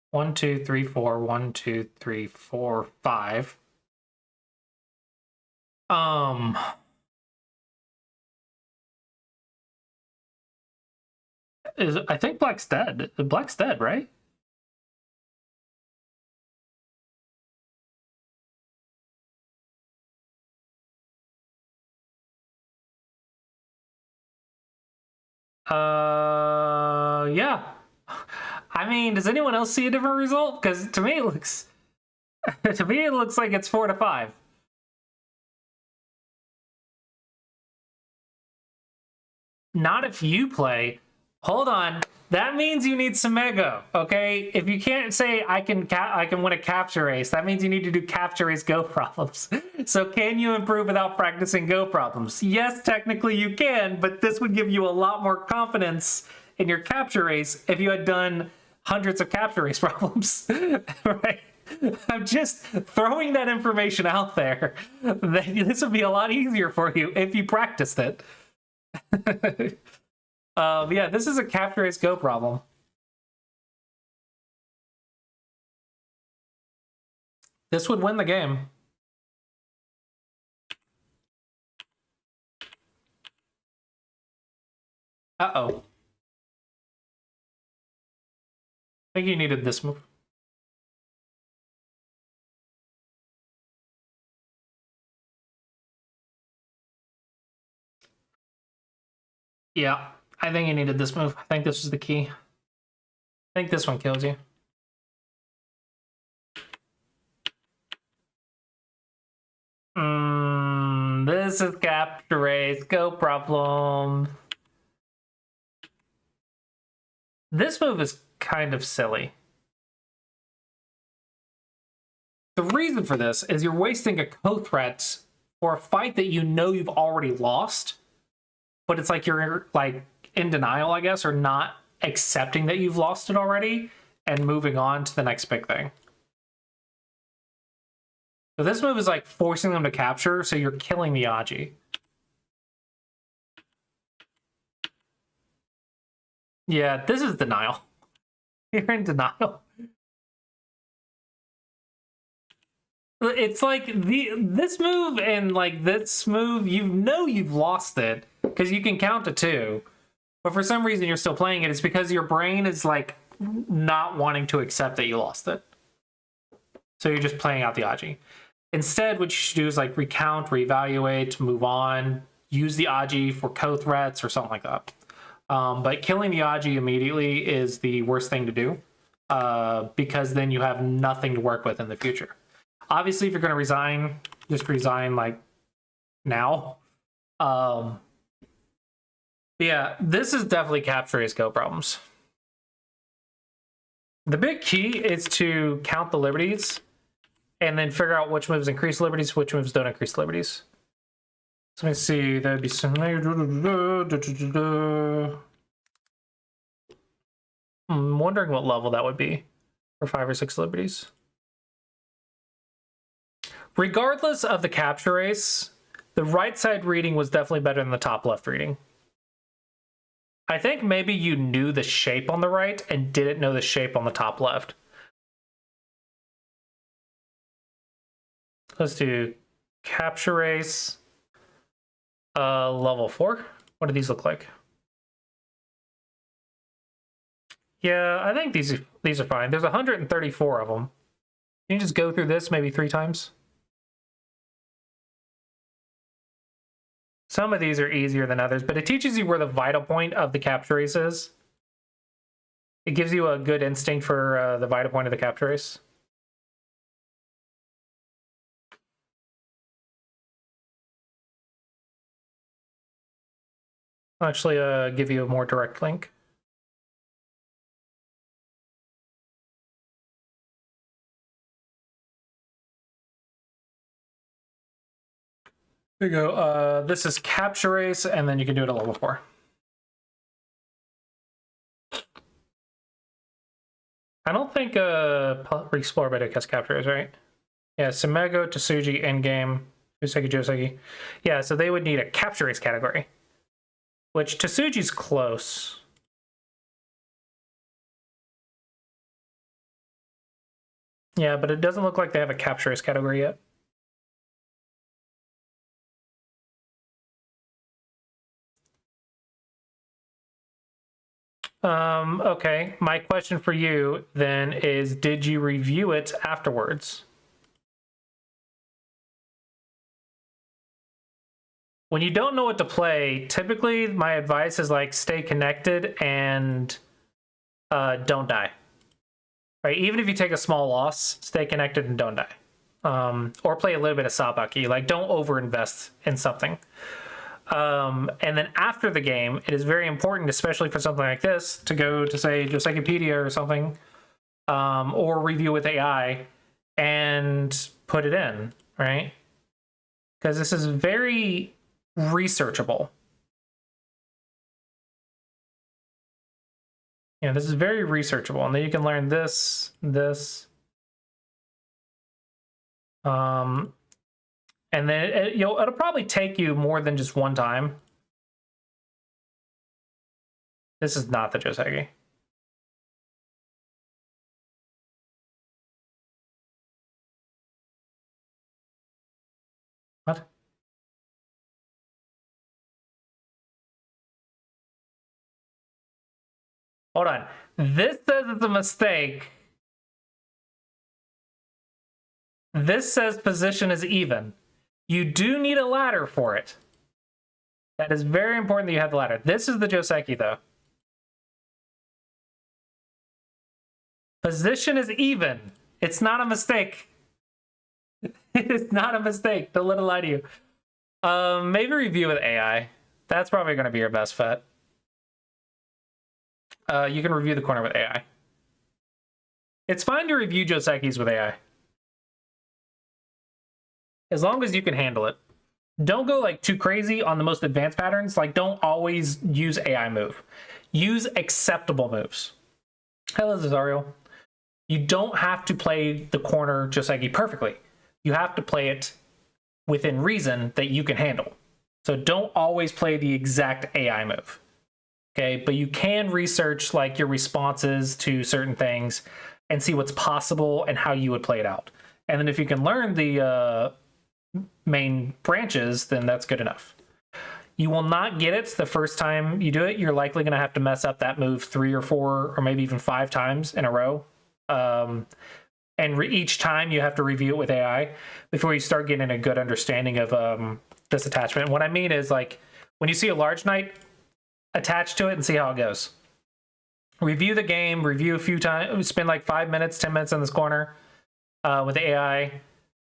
1, 2, 3, 4. 1, 2, 3, 4, 5. I think black's dead. Black's dead, right? Yeah. I mean, does anyone else see a different result? Because to me it looks like it's 4 to 5. Not if you play. Hold on. That means you need some ego, okay? If you can't say I can win a capture race, that means you need to do capture race go problems. So can you improve without practicing go problems? Yes, technically you can, but this would give you a lot more confidence in your capture race if you had done hundreds of capture race problems, right? I'm just throwing that information out there. This would be a lot easier for you if you practiced it. Yeah, this is a capture race go problem. This would win the game. Uh-oh. I think you needed this move. Yeah, I think you needed this move. I think this was the key. I think this one kills you. This is cap. capture race. Go problem. This move is kind of silly. The reason for this is you're wasting a co-threat for a fight that you know you've already lost, but it's like you're like in denial, I guess, or not accepting that you've lost it already and moving on to the next big thing. So this move is like forcing them to capture, so you're killing Miyagi. Yeah, this is denial. You're in denial. It's like this move and like this move, you know you've lost it because you can count to 2. But for some reason you're still playing it. It's because your brain is like not wanting to accept that you lost it. So you're just playing out the Aji. Instead, what you should do is like recount, reevaluate, move on, use the Aji for co-threats or something like that. But killing the Aji immediately is the worst thing to do because then you have nothing to work with in the future. Obviously, if you're going to resign, just resign like now. Yeah, this is definitely capture race go problems. The big key is to count the liberties and then figure out which moves increase liberties, which moves don't increase liberties. So let me see, that would be some. I'm wondering what level that would be for 5 or 6 liberties. Regardless of the capture race, the right side reading was definitely better than the top left reading. I think maybe you knew the shape on the right and didn't know the shape on the top left. Let's do capture race, level 4. What do these look like? Yeah, I think these are fine. There's 134 of them. Can you just go through this maybe 3 times? Some of these are easier than others, but it teaches you where the vital point of the capture race is. It gives you a good instinct for the vital point of the capture race. I'll actually give you a more direct link. Here you go. This is capture race, and then you can do it at level 4. I don't think Explore Baduk has capture race, right? Yeah, Sumego, Tsuji, Endgame, Useki, Joseki. Yeah, so they would need a capture race category, which Tsuji's close. Yeah, but it doesn't look like they have a capture race category yet. Okay, my question for you then is, did you review it afterwards? When you don't know what to play, typically my advice is like stay connected and don't die. Right? Even if you take a small loss, stay connected and don't die. Or play a little bit of Sabaki. Like, don't overinvest in something. And then after the game, it is very important, especially for something like this, to go to, say, Josekipedia or something, or review with AI, and put it in, right? Because this is very researchable. Yeah, this is very researchable, and then you can learn this. And then it'll probably take you more than just one time. This is not the Joseki. What? Hold on. This says it's a mistake. This says position is even. You do need a ladder for it. That is very important that you have the ladder. This is the Joseki, though. Position is even. It's not a mistake. It is not a mistake. Don't let it lie to you. Maybe review with AI. That's probably going to be your best bet. You can review the corner with AI. It's fine to review Joseki's with AI. As long as you can handle it. Don't go like too crazy on the most advanced patterns. Like, don't always use AI move. Use acceptable moves. Hello, Cesario. You don't have to play the corner Joseki perfectly. You have to play it within reason that you can handle. So don't always play the exact AI move. Okay, but you can research like your responses to certain things and see what's possible and how you would play it out. And then if you can learn the main branches, then that's good enough. You will not get it the first time you do it. You're likely going to have to mess up that move 3 or 4 or maybe even 5 times in a row. And each time you have to review it with AI before you start getting a good understanding of this attachment. What I mean is, like, when you see a large knight, attach to it and see how it goes. Review the game, review a few times, spend like 5 minutes, 10 minutes in this corner with the AI,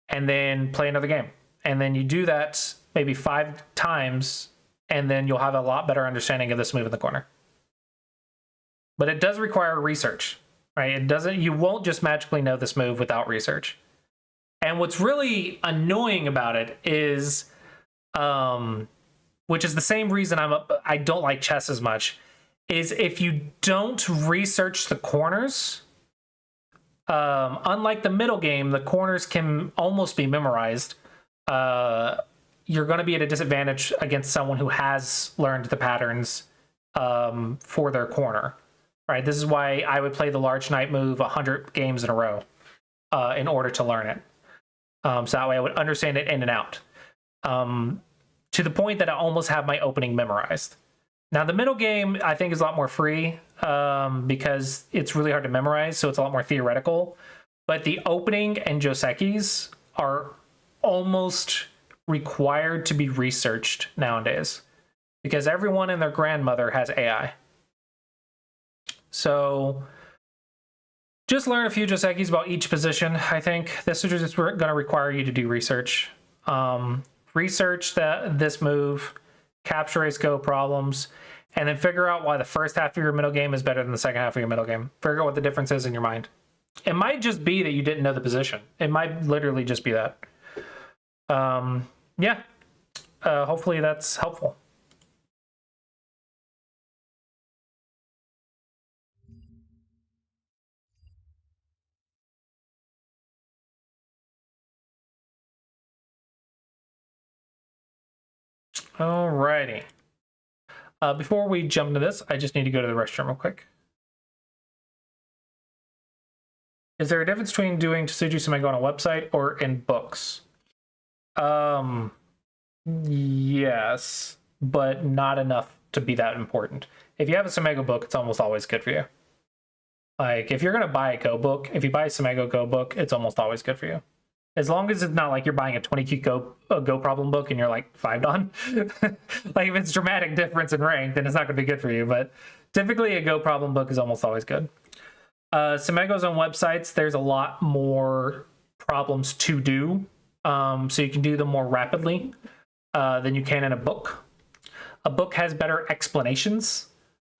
and then play another game. And then you do that maybe 5 times, and then you'll have a lot better understanding of this move in the corner. But it does require research, right? It doesn't. You won't just magically know this move without research. And what's really annoying about it is, which is the same reason I don't like chess as much, is if you don't research the corners, unlike the middle game, the corners can almost be memorized. You're going to be at a disadvantage against someone who has learned the patterns for their corner. Right? This is why I would play the large knight move 100 games in a row in order to learn it. So that way I would understand it in and out. To the point that I almost have my opening memorized. Now, the middle game, I think, is a lot more free because it's really hard to memorize, so it's a lot more theoretical. But the opening and Joseki's are almost required to be researched nowadays because everyone and their grandmother has AI. So just learn a few Joseki's about each position. I think this is just going to require you to do research. Research this move, capture ace go problems, and then figure out why the first half of your middle game is better than the second half of your middle game. Figure out what the difference is in your mind. It might just be that you didn't know the position. It might literally just be that. Yeah. Hopefully that's helpful. Alrighty. Before we jump into this, I just need to go to the restroom real quick. Is there a difference between doing Tsuji Sumego on a website or in books? Yes, but not enough to be that important. If you have a Sumego book, it's almost always good for you. Like, if you're going to buy a Go book, if you buy a Sumego Go book, it's almost always good for you. As long as it's not like you're buying a 20Q Go problem book and you're like 5-dan. Like, if it's dramatic difference in rank, then it's not going to be good for you. But typically, a Go problem book is almost always good. Sumegos on websites, there's a lot more problems to do. So you can do them more rapidly than you can in a book. A book has better explanations.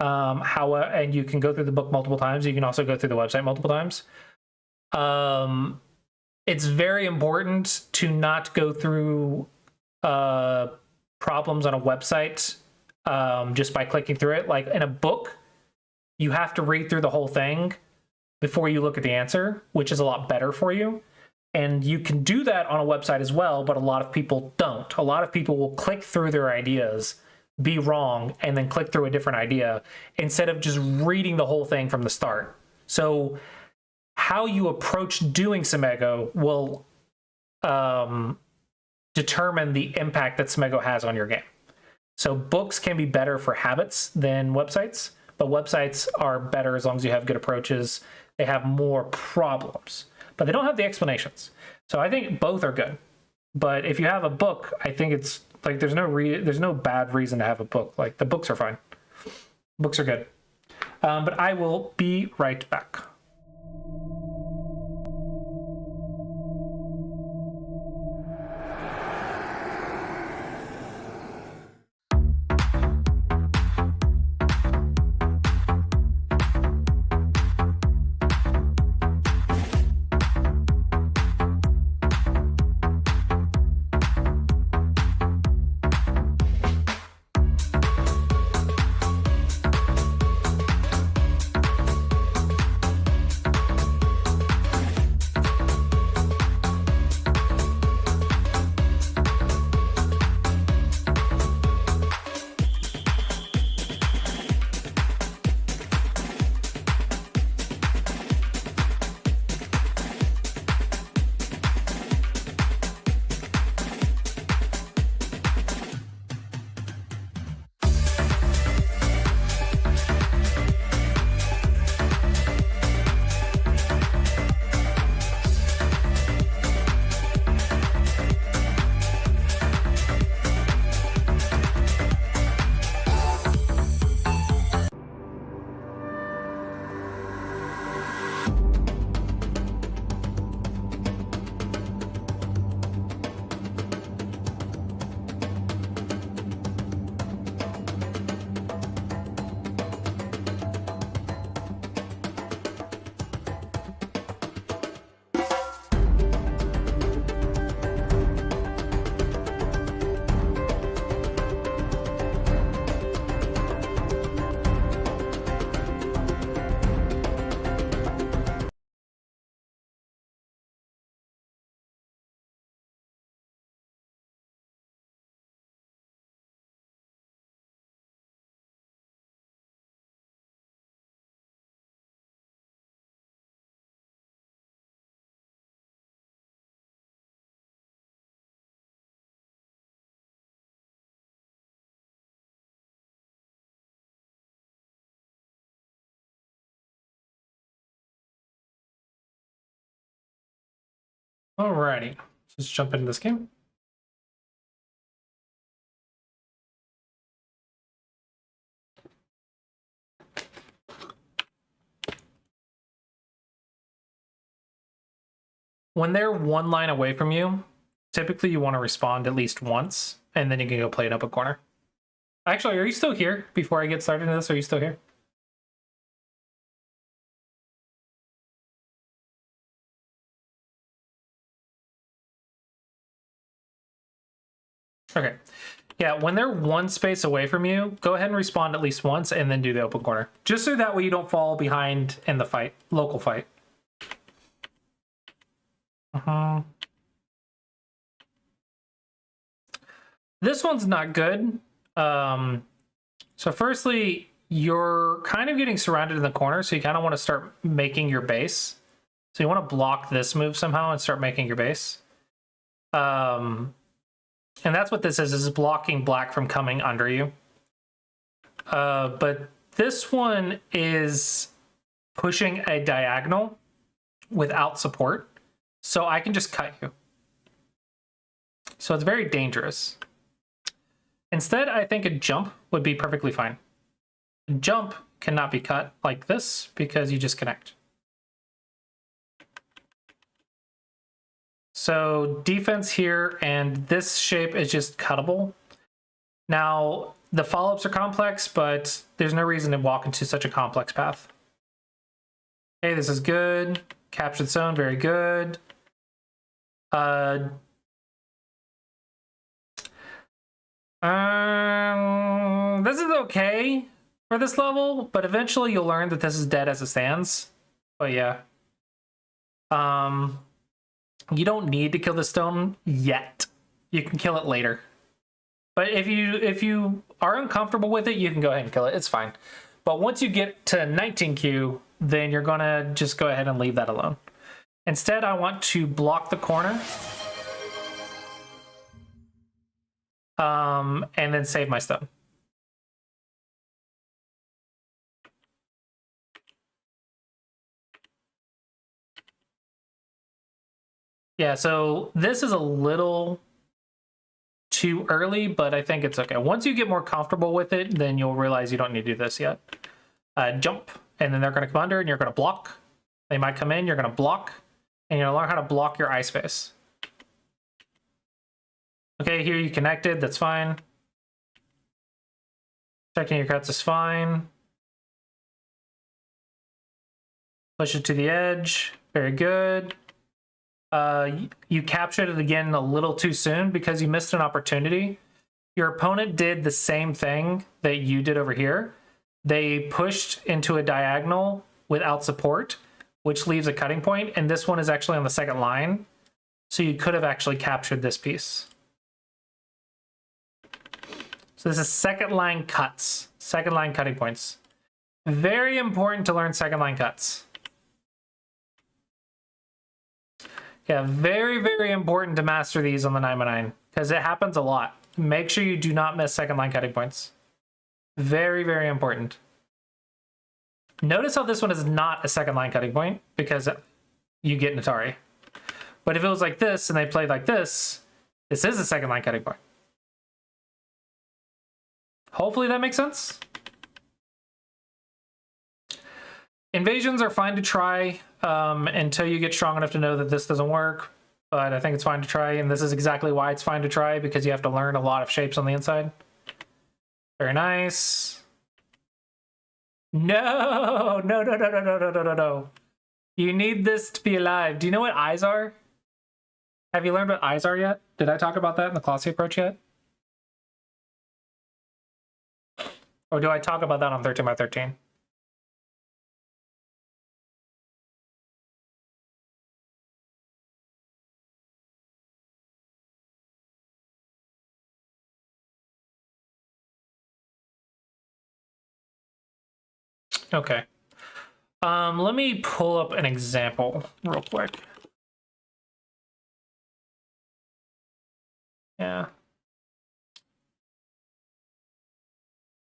And you can go through the book multiple times. You can also go through the website multiple times. It's very important to not go through problems on a website just by clicking through it. Like in a book, you have to read through the whole thing before you look at the answer, which is a lot better for you. And you can do that on a website as well, but a lot of people don't. A lot of people will click through their ideas, be wrong, and then click through a different idea instead of just reading the whole thing from the start. So how you approach doing Sumego will determine the impact that Sumego has on your game. So books can be better for habits than websites, but websites are better as long as you have good approaches. They have more problems, but they don't have the explanations. So I think both are good. But if you have a book, I think it's like there's no bad reason to have a book. Like the books are fine. Books are good. But I will be right back. Alrighty, let's jump into this game. When they're one line away from you, typically you want to respond at least once, and then you can go play it up a corner. Actually, are you still here? Before I get started into this, are you still here? Okay. Yeah, when they're one space away from you, go ahead and respond at least once and then do the open corner. Just so that way you don't fall behind in the fight, local fight. This one's not good. So firstly, you're kind of getting surrounded in the corner, so you kind of want to start making your base. So you want to block this move somehow and start making your base. And that's what this is blocking black from coming under you. But this one is pushing a diagonal without support. So I can just cut you. So it's very dangerous. Instead, I think a jump would be perfectly fine. A jump cannot be cut like this because you just connect. So defense here, and this shape is just cuttable. Now, the follow-ups are complex, but there's no reason to walk into such a complex path. Okay, this is good. Captured zone, very good. This is okay for this level, but eventually you'll learn that this is dead as it stands. But yeah. You don't need to kill the stone yet. You can kill it later. But if you are uncomfortable with it, you can go ahead and kill it. It's fine. But once you get to 19Q, then you're gonna just go ahead and leave that alone. Instead, I want to block the corner. And then save my stone. Yeah, so this is a little too early, but I think it's okay. Once you get more comfortable with it, then you'll realize you don't need to do this yet. Jump, and then they're going to come under, and you're going to block. They might come in, you're going to block, and you're going to learn how to block your eye space. Okay, here you connected, that's fine. Checking your cuts is fine. Push it to the edge, very good. You captured it again a little too soon because you missed an opportunity. Your opponent did the same thing that you did over here. They pushed into a diagonal without support, which leaves a cutting point, and this one is actually on the second line. So you could have actually captured this piece. So this is second line cuts, second line cutting points. Very important to learn second line cuts. Yeah, very, very important to master these on the 9x9 because it happens a lot. Make sure you do not miss second line cutting points. Very, very important. Notice how this one is not a second line cutting point because you get Natari. But if it was like this and they played like this is a second line cutting point. Hopefully that makes sense. Invasions are fine to try until you get strong enough to know that this doesn't work. But I think it's fine to try, and this is exactly why it's fine to try, because you have to learn a lot of shapes on the inside. Very nice. No, no, no, no, no, no, no, no, no, no. You need this to be alive. Do you know what eyes are? Have you learned what eyes are yet? Did I talk about that in the Classy approach yet? Or do I talk about that on 13x13? Okay. Let me pull up an example real quick. Yeah.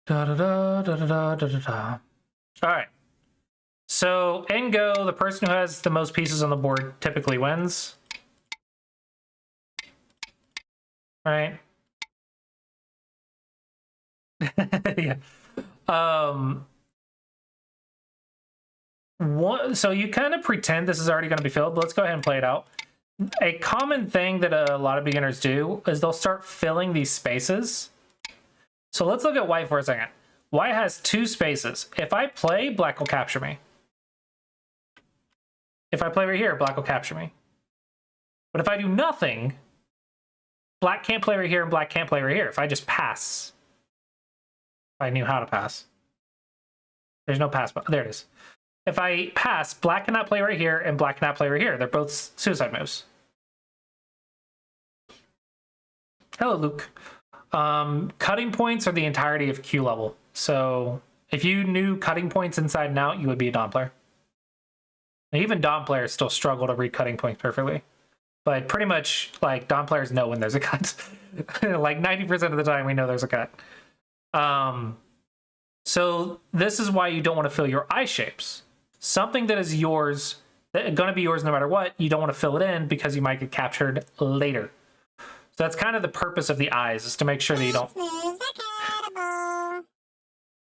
Da da da da da da da da. All right. So in Go, the person who has the most pieces on the board typically wins. right? Yeah. So you kind of pretend this is already going to be filled, but let's go ahead and play it out. A common thing that a lot of beginners do is they'll start filling these spaces. So let's look at white for a second. White has 2 spaces. If I play, black will capture me. If I play right here, black will capture me. But if I do nothing, black can't play right here and black can't play right here. If I just pass, if I knew how to pass. There's no pass button. There it is. If I pass, black cannot play right here and black cannot play right here. They're both suicide moves. Hello, Luke. Cutting points are the entirety of Q level. So if you knew cutting points inside and out, you would be a Dom player. And even Dom players still struggle to read cutting points perfectly. But pretty much, like, Dom players know when there's a cut. Like 90% of the time, we know there's a cut. So this is why you don't want to fill your eye shapes. Something that is yours, that going to be yours no matter what, you don't want to fill it in because you might get captured later. So that's kind of the purpose of the eyes, is to make sure that you don't.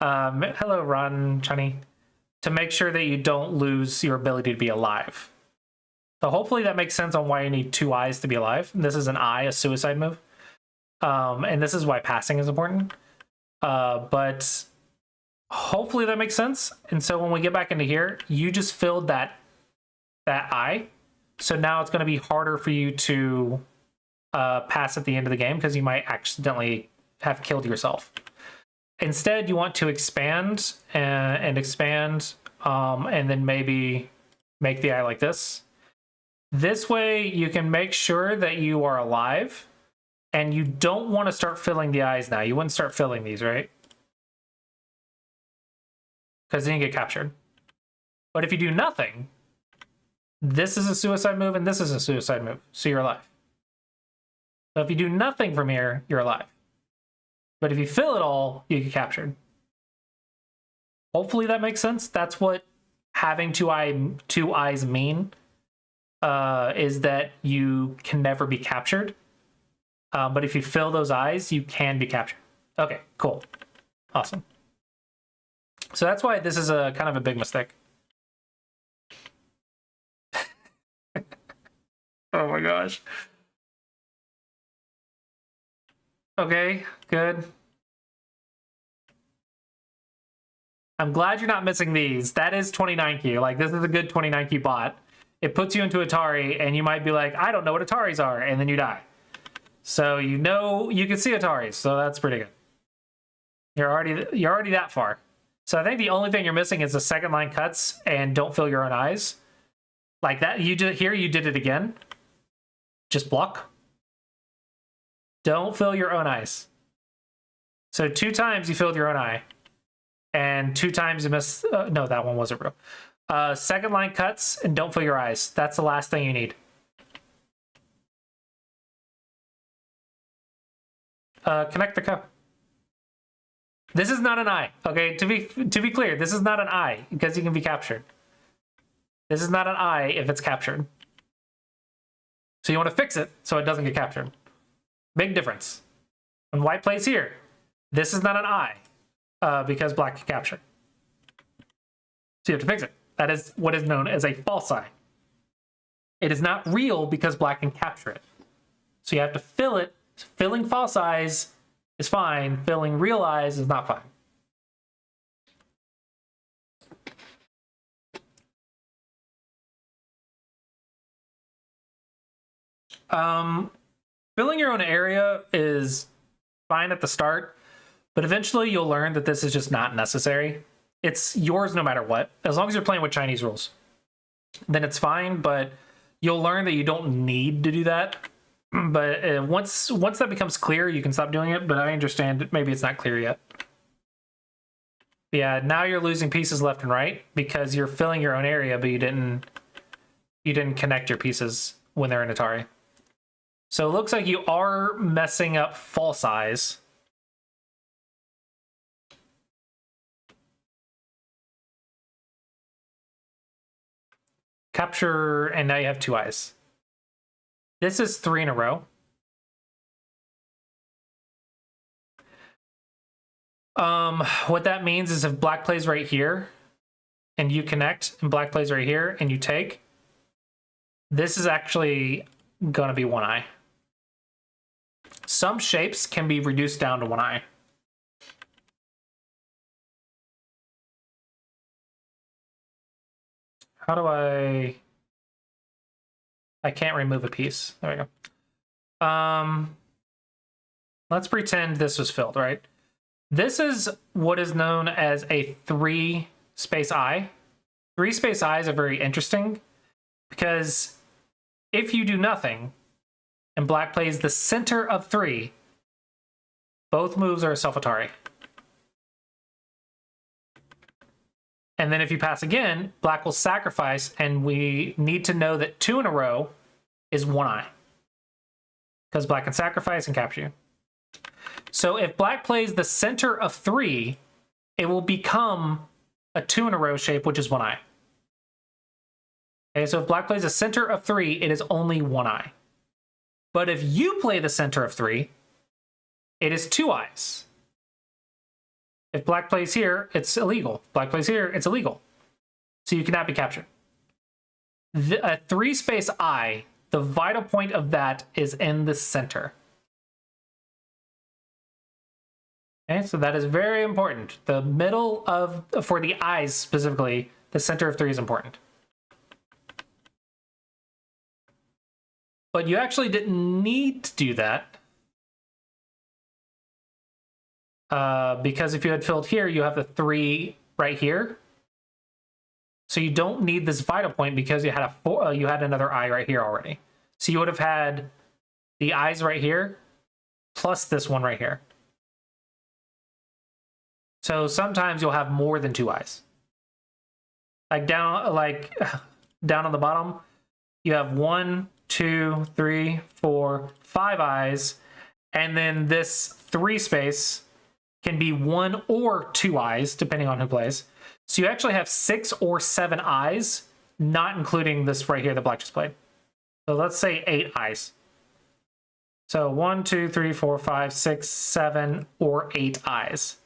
Hello, Ron, Chani. To make sure that you don't lose your ability to be alive. So hopefully that makes sense on why you need 2 eyes to be alive. This is an eye, a suicide move. And this is why passing is important. But hopefully that makes sense. And so when we get back into here, you just filled that eye. So now it's going to be harder for you to pass at the end of the game because you might accidentally have killed yourself. Instead, you want to expand and expand, and then maybe make the eye like this. This way, you can make sure that you are alive, and you don't want to start filling the eyes now. You wouldn't start filling these, right? Because then you get captured. But if you do nothing, this is a suicide move, and this is a suicide move, so you're alive. So if you do nothing from here, you're alive. But if you fill it all, you get captured. Hopefully that makes sense. That's what having two eyes mean, is that you can never be captured. But if you fill those eyes, you can be captured. Okay, cool. Awesome. So that's why this is a kind of a big mistake. Oh my gosh. Okay, good. I'm glad you're not missing these. That is 29Q. Like, this is a good 29Q bot. It puts you into Atari, and you might be like, I don't know what Ataris are, and then you die. So you know you can see Ataris, so that's pretty good. You're already that far. So I think the only thing you're missing is the second line cuts and don't fill your own eyes. Like that, you did here, you did it again. Just block. Don't fill your own eyes. So 2 times you filled your own eye. And 2 times you missed... no, that one wasn't real. Second line cuts and don't fill your eyes. That's the last thing you need. Connect the cup. This is not an eye. Okay, to be clear, this is not an eye because you can be captured. This is not an eye if it's captured. So you want to fix it so it doesn't get captured. Big difference. When white plays here, this is not an eye because black can capture. So you have to fix it. That is what is known as a false eye. It is not real because black can capture it. So you have to fill it. Filling false eyes is fine. Filling real eyes is not fine. Filling your own area is fine at the start, but eventually you'll learn that this is just not necessary. It's yours no matter what. As long as you're playing with Chinese rules, then it's fine, but you'll learn that you don't need to do that. But once that becomes clear, you can stop doing it, but I understand maybe it's not clear yet. Yeah, now you're losing pieces left and right because you're filling your own area, but you didn't connect your pieces when they're in Atari. So it looks like you are messing up false eyes. Capture, and now you have 2 eyes. This is 3 in a row. What that means is if black plays right here and you connect and black plays right here and you take, this is actually going to be one eye. Some shapes can be reduced down to one eye. How do I can't remove a piece. There we go. Let's pretend this was filled, right? This is what is known as a 3-space eye. 3-space eyes are very interesting because if you do nothing and black plays the center of 3, both moves are a self-atari. And then if you pass again, black will sacrifice, and we need to know that 2 in a row is one eye. Because black can sacrifice and capture you. So if black plays the center of 3, it will become a 2 in a row shape, which is one eye. Okay, so if black plays the center of 3, it is only one eye. But if you play the center of 3, it is 2 eyes. If black plays here, it's illegal. Black plays here, it's illegal. So you cannot be captured. A 3-space eye, the vital point of that is in the center. Okay, so that is very important. The middle of, for the eyes specifically, the center of 3 is important. But you actually didn't need to do that. Because if you had filled here, you have the 3 right here. So you don't need this vital point because you had you had another eye right here already. So you would have had the eyes right here plus this one right here. So sometimes you'll have more than 2 eyes. Like down on the bottom, you have 1, 2, 3, 4, 5 eyes, and then this 3 space can be 1 or 2 eyes, depending on who plays. So you actually have 6 or 7 eyes, not including this right here that black just played. So let's say 8 eyes. So 1, 2, 3, 4, 5, 6, 7, or 8 eyes.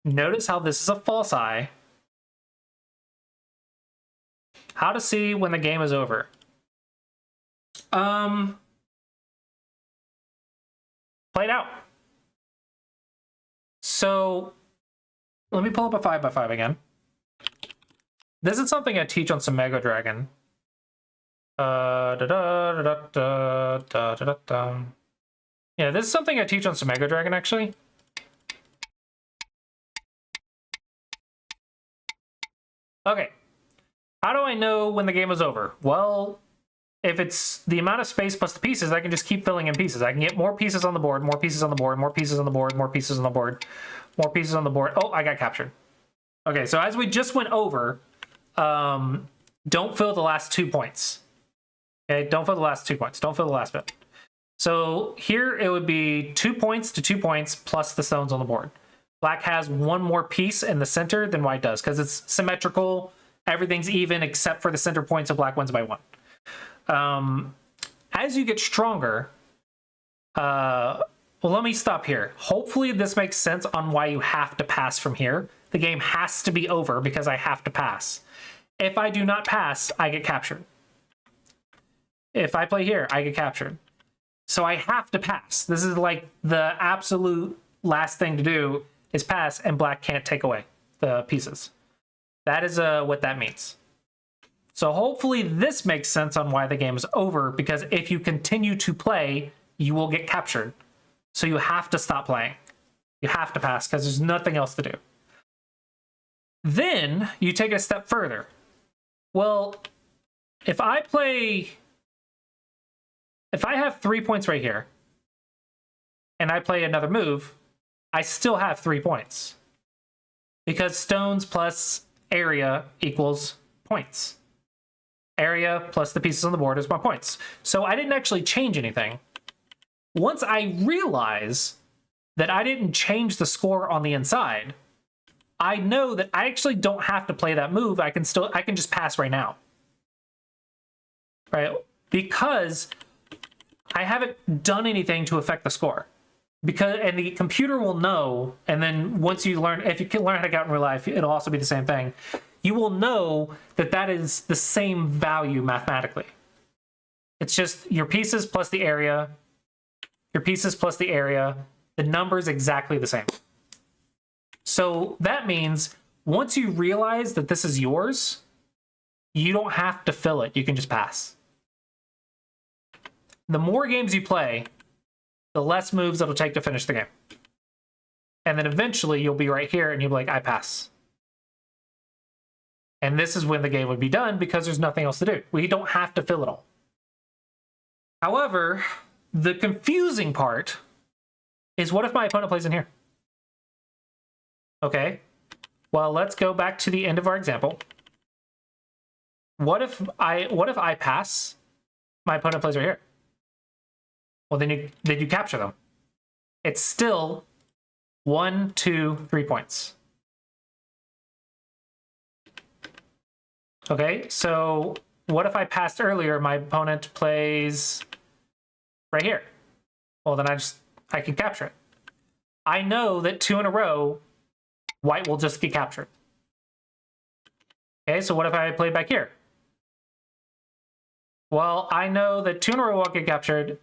Notice how this is a false eye. How to see when the game is over. Play it out. So let me pull up a 5x5 again. This is something I teach on some Mega Dragon. Yeah, this is something I teach on some Mega Dragon actually. Okay, how do I know when the game is over? Well, if it's the amount of space plus the pieces, I can just keep filling in pieces. I can get more pieces on the board, more pieces on the board, more pieces on the board, more pieces on the board, more pieces on the board. Oh, I got captured. Okay, so as we just went over, don't fill the last 2 points. Okay, don't fill the last 2 points. Don't fill the last bit. So here it would be 2 points to 2 points plus the stones on the board. Black has 1 more piece in the center than white does because it's symmetrical. Everything's even except for the center point, so black wins by 1. As you get stronger, well, let me stop here. Hopefully this makes sense on why you have to pass from here. The game has to be over because I have to pass. If I do not pass, I get captured. If I play here, I get captured. So I have to pass. This is like the absolute last thing to do is pass, and black can't take away the pieces. That is what that means. So hopefully this makes sense on why the game is over, because if you continue to play, you will get captured. So you have to stop playing. You have to pass because there's nothing else to do. Then you take it a step further. Well, if I have 3 points right here and I play another move, I still have 3 points because stones plus area equals points. Area plus the pieces on the board is my points. So I didn't actually change anything. Once I realize that I didn't change the score on the inside, I know that I actually don't have to play that move. I can just pass right now. Right? Because I haven't done anything to affect the score. and the computer will know, and then once you learn, if you can learn how to count in real life, it'll also be the same thing. You will know that that is the same value mathematically. It's just your pieces plus the area, your pieces plus the area, the number is exactly the same. So that means once you realize that this is yours, you don't have to fill it. You can just pass. The more games you play, the less moves it'll take to finish the game. And then eventually you'll be right here and you'll be like, I pass. And this is when the game would be done because there's nothing else to do. We don't have to fill it all. However, the confusing part is, what if my opponent plays in here? Okay, well, let's go back to the end of our example. What if I pass, my opponent plays right here? Well, then you capture them. It's still 1, 2, 3 points. Okay, so what if I passed earlier, my opponent plays right here? Well, then I can capture it. I know that 2 in a row, white will just get captured. Okay, so what if I play back here? Well, I know that 2 in a row won't get captured.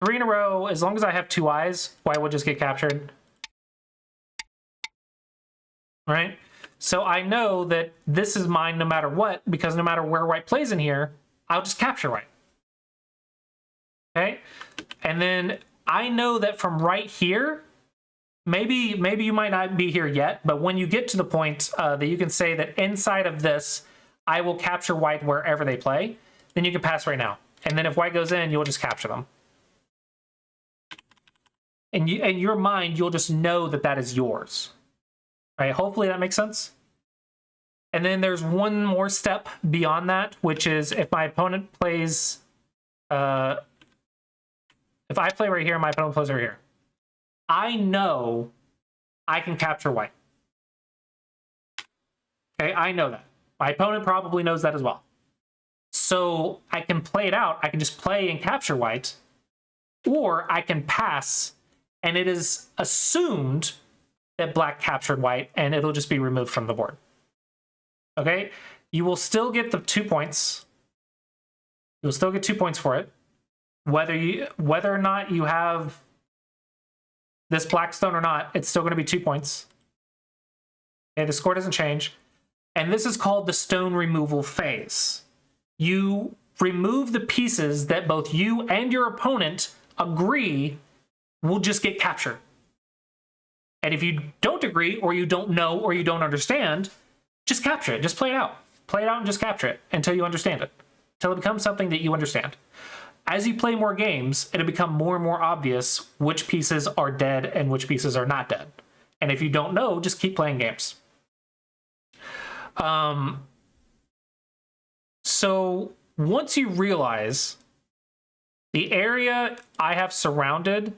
3 in a row, as long as I have 2 eyes, white will just get captured. Right? So I know that this is mine no matter what, because no matter where white plays in here, I'll just capture white. Okay? And then I know that from right here, maybe you might not be here yet, but when you get to the point that you can say that inside of this, I will capture white wherever they play, then you can pass right now. And then if white goes in, you'll just capture them. And in your mind, you'll just know that that is yours. Right? Hopefully that makes sense. And then there's one more step beyond that, which is if my opponent plays, if I play right here, my opponent plays over here, I know I can capture white. Okay, I know that. My opponent probably knows that as well. So I can play it out. I can just play and capture white, or I can pass, and it is assumed that black captured white, and it'll just be removed from the board. Okay, you will still get the 2 points. You'll still get 2 points for it, whether or not you have this black stone or not. It's still going to be 2 points. Okay, the score doesn't change, and this is called the stone removal phase. You remove the pieces that both you and your opponent agree will just get captured. And if you don't agree, or you don't know, or you don't understand, just capture it. Just play it out. Play it out and just capture it until you understand it. Until it becomes something that you understand. As you play more games, it'll become more and more obvious which pieces are dead and which pieces are not dead. And if you don't know, just keep playing games. So once you realize the area I have surrounded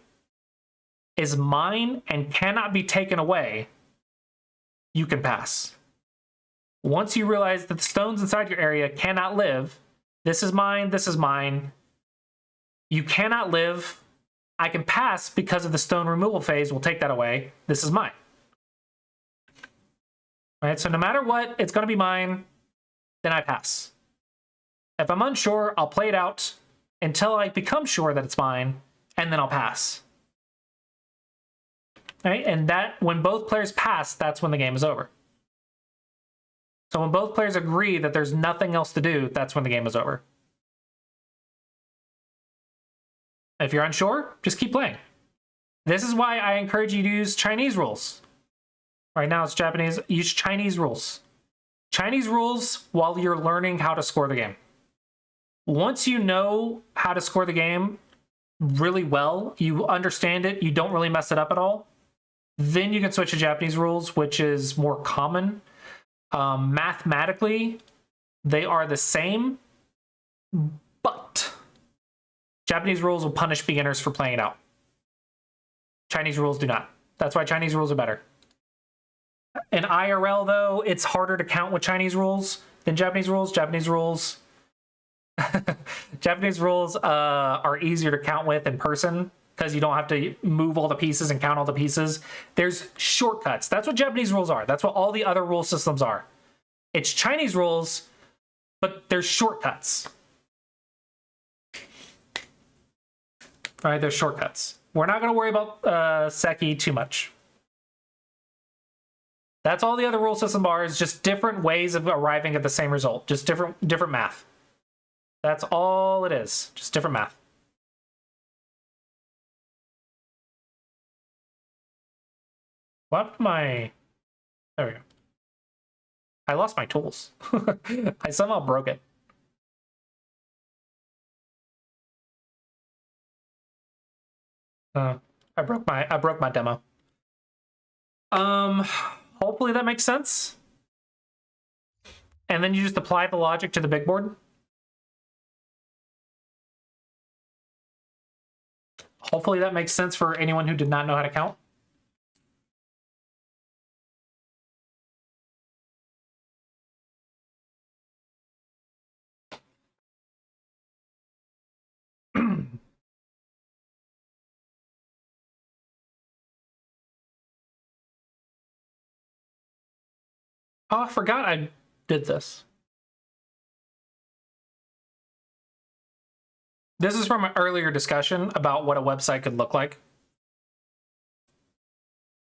is mine and cannot be taken away, you can pass. Once you realize that the stones inside your area cannot live, this is mine, you cannot live, I can pass because of the stone removal phase, we'll take that away, this is mine. All right, so no matter what, it's going to be mine, then I pass. If I'm unsure, I'll play it out until I become sure that it's mine, and then I'll pass. All right, and that, when both players pass, that's when the game is over. So when both players agree that there's nothing else to do, that's when the game is over. If you're unsure, just keep playing. This is why I encourage you to use Chinese rules. Right now it's Japanese. Use Chinese rules. Chinese rules while you're learning how to score the game. Once you know how to score the game really well, you understand it, you don't really mess it up at all, then you can switch to Japanese rules, which is more common. Mathematically, they are the same, but Japanese rules will punish beginners for playing it out. Chinese rules do not. That's why Chinese rules are better. In IRL, though, it's harder to count with Chinese rules than Japanese rules. Japanese rules are easier to count with in person because you don't have to move all the pieces and count all the pieces. There's shortcuts. That's what Japanese rules are. That's what all the other rule systems are. It's Chinese rules, but there's shortcuts. All right, there's shortcuts. We're not going to worry about Seki too much. That's all the other rule system are, is just different ways of arriving at the same result. Just different math. That's all it is. Just different math. What my... There we go. I lost my tools. I somehow broke it. I broke my demo. Hopefully that makes sense. And then you just apply the logic to the big board. Hopefully that makes sense for anyone who did not know how to count. Oh, I forgot I did this. This is from an earlier discussion about what a website could look like.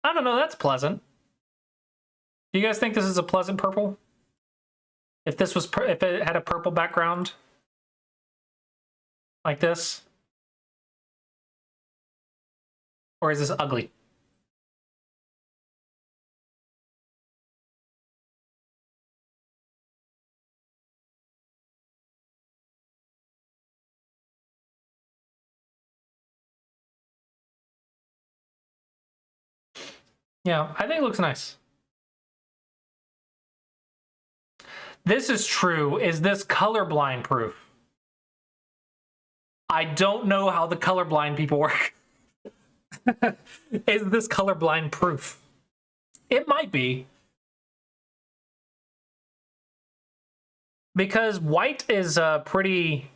I don't know, that's pleasant. Do you guys think this is a pleasant purple? If this was, if it had a purple background like this? Or is this ugly? Yeah, I think it looks nice. This is true. Is this colorblind proof? I don't know how the colorblind people work. Is this colorblind proof? It might be. Because white is pretty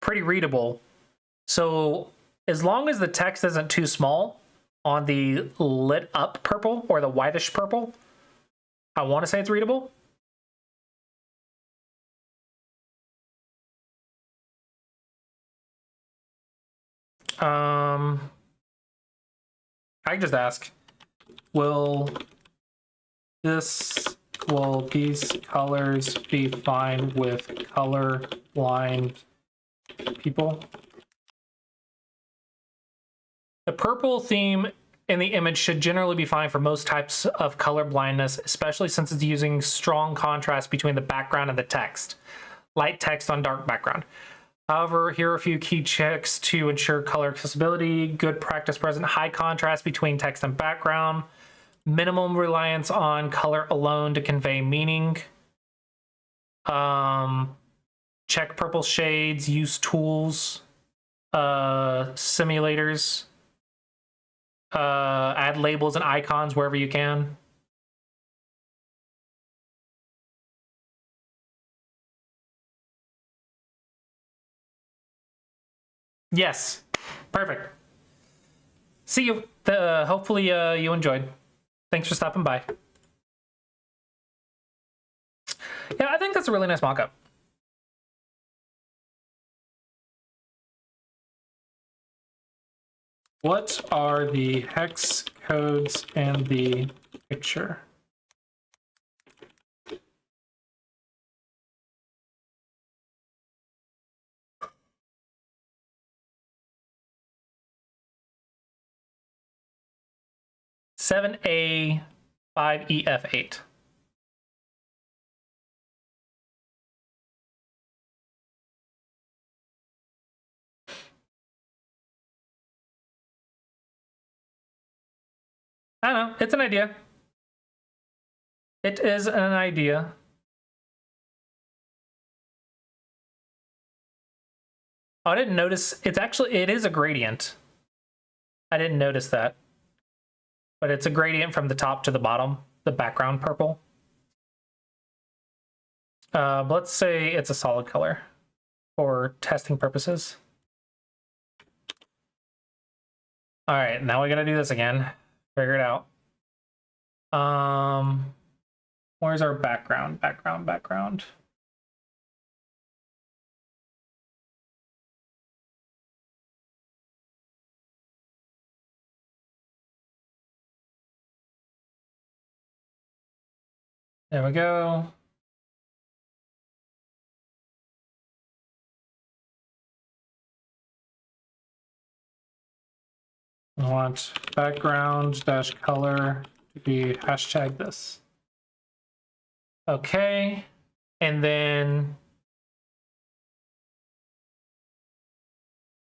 readable. So as long as the text isn't too small on the lit up purple or the whitish purple, I want to say it's readable. I can just ask, will these colors be fine with color blind people? The purple theme in the image should generally be fine for most types of color blindness, especially since it's using strong contrast between the background and the text. Light text on dark background. However, here are a few key checks to ensure color accessibility. Good practice present. High contrast between text and background. Minimum reliance on color alone to convey meaning. Check purple shades. Use tools. Simulators. Add labels and icons wherever you can. Yes, perfect. See you. Hopefully you enjoyed. Thanks for stopping by. Yeah, I think that's a really nice mock-up. What are the hex codes in the picture? (7A 5EF8). I don't know, it's an idea. It is an idea. Oh, I didn't notice, it is a gradient. I didn't notice that. But it's a gradient from the top to the bottom, the background purple. Let's say it's a solid color for testing purposes. All right, now we gotta do this again. Figure it out. Where's our background? Background. There we go. I want background dash color to be hashtag this. Okay, and then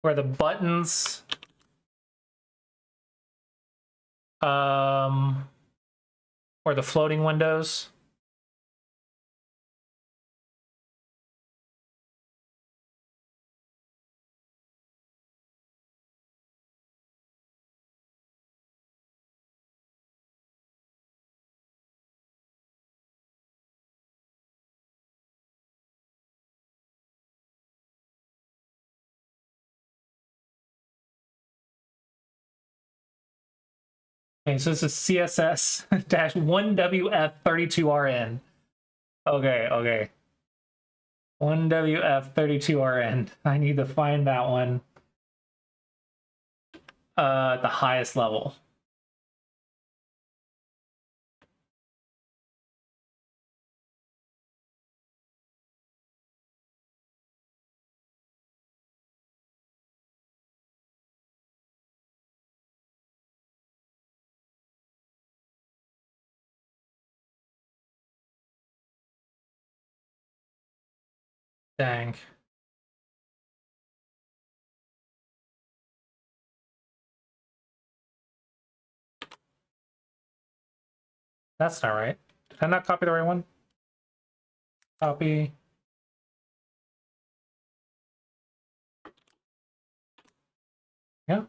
where the buttons, or the floating windows. Okay, so this is CSS-1WF32RN. Okay. 1WF32RN. I need to find that one at the highest level. Dang. That's not right. Did I not copy the right one? Copy. Yeah.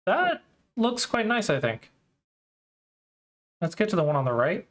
That looks quite nice, I think. Let's get to the one on the right.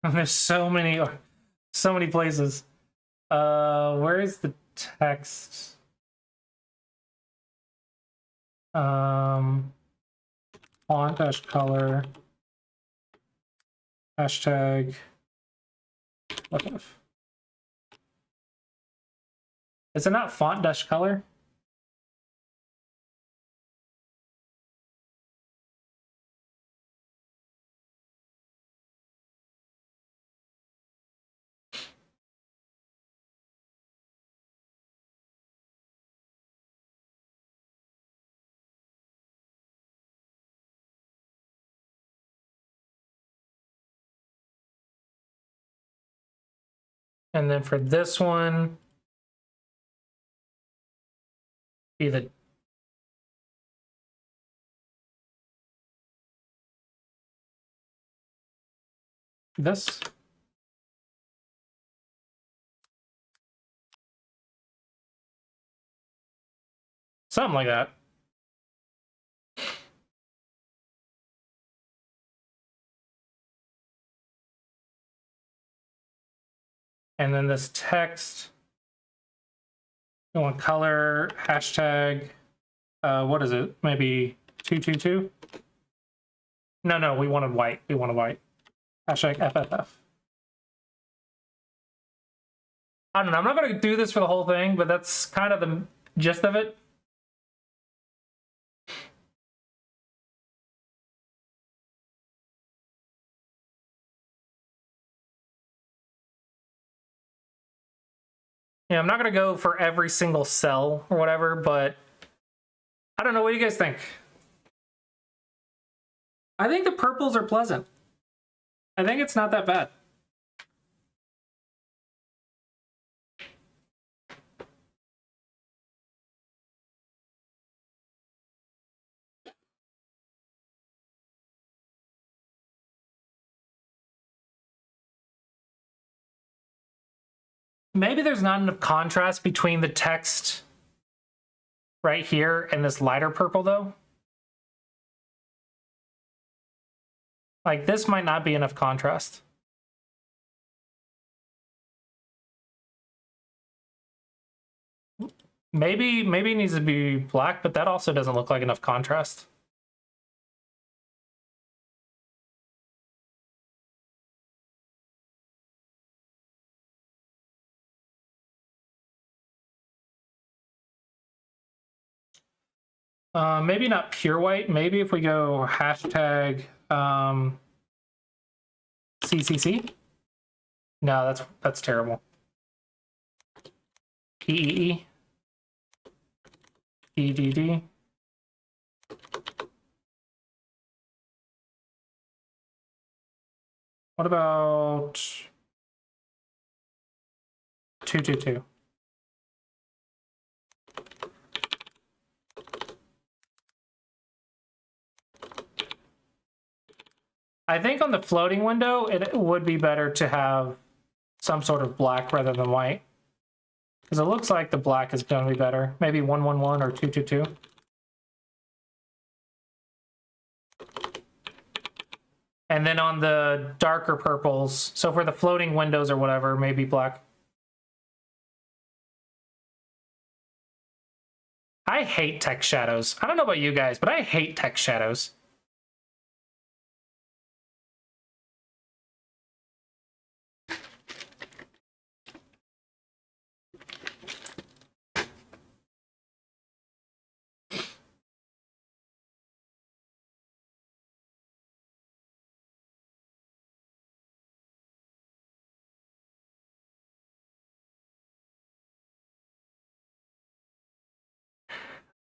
There's so many places. Where is the text? Font dash color hashtag what if? Is it not font dash color? And then for this one, be the this. Something like that. And then this text, we want color, hashtag, what is it? Maybe 222? No, we wanted white. Hashtag FFF. I don't know, I'm not gonna do this for the whole thing, but that's kind of the gist of it. Yeah, I'm not gonna go for every single cell or whatever, but I don't know. What do you guys think? I think the purples are pleasant. I think it's not that bad. Maybe there's not enough contrast between the text right here and this lighter purple, though. Like, this might not be enough contrast. Maybe it needs to be black, but that also doesn't look like enough contrast. Maybe not pure white. Maybe if we go hashtag CCC. No, that's terrible. EEE. EDD. What about 222? I think on the floating window, it would be better to have some sort of black rather than white. Because it looks like the black is going to be better. Maybe 111 or 222. And then on the darker purples, so for the floating windows or whatever, maybe black. I hate text shadows. I don't know about you guys, but I hate text shadows.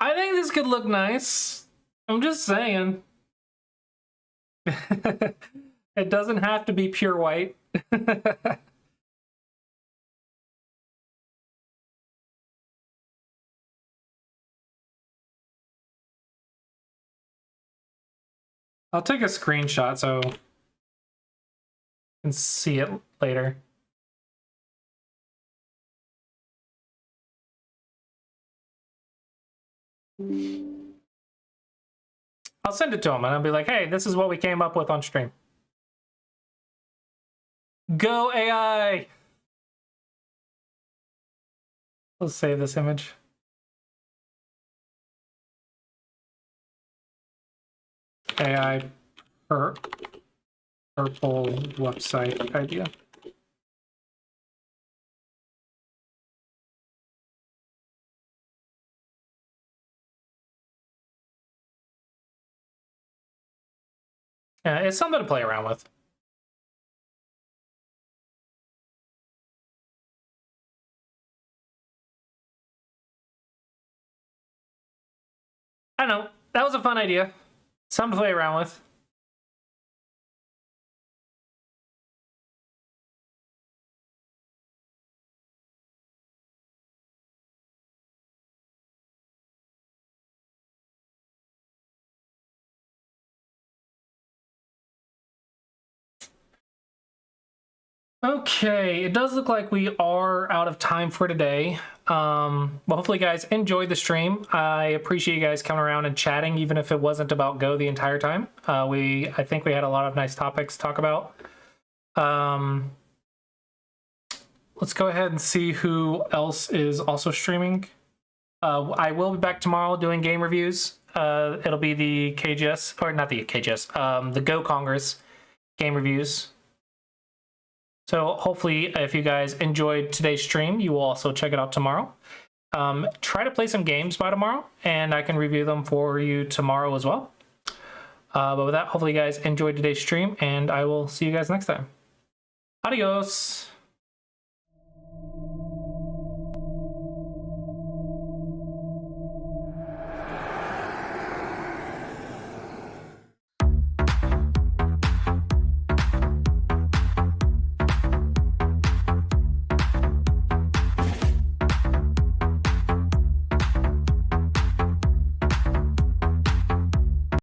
I think this could look nice. I'm just saying. It doesn't have to be pure white. I'll take a screenshot so you can see it later. I'll send it to him and I'll be like, hey, this is what we came up with on stream. Go AI! Let's save this image. AI purple website idea. Yeah, it's something to play around with. I don't know. That was a fun idea. Something to play around with. Okay, it does look like we are out of time for today. Well, hopefully you guys enjoyed the stream. I appreciate you guys coming around and chatting, even if it wasn't about Go the entire time. I think we had a lot of nice topics to talk about. Let's go ahead and see who else is also streaming. I will be back tomorrow doing game reviews. It'll be the KGS, or not the KGS, the Go Congress game reviews. So hopefully if you guys enjoyed today's stream, you will also check it out tomorrow. Try to play some games by tomorrow, and I can review them for you tomorrow as well. But with that, hopefully you guys enjoyed today's stream, and I will see you guys next time. Adios!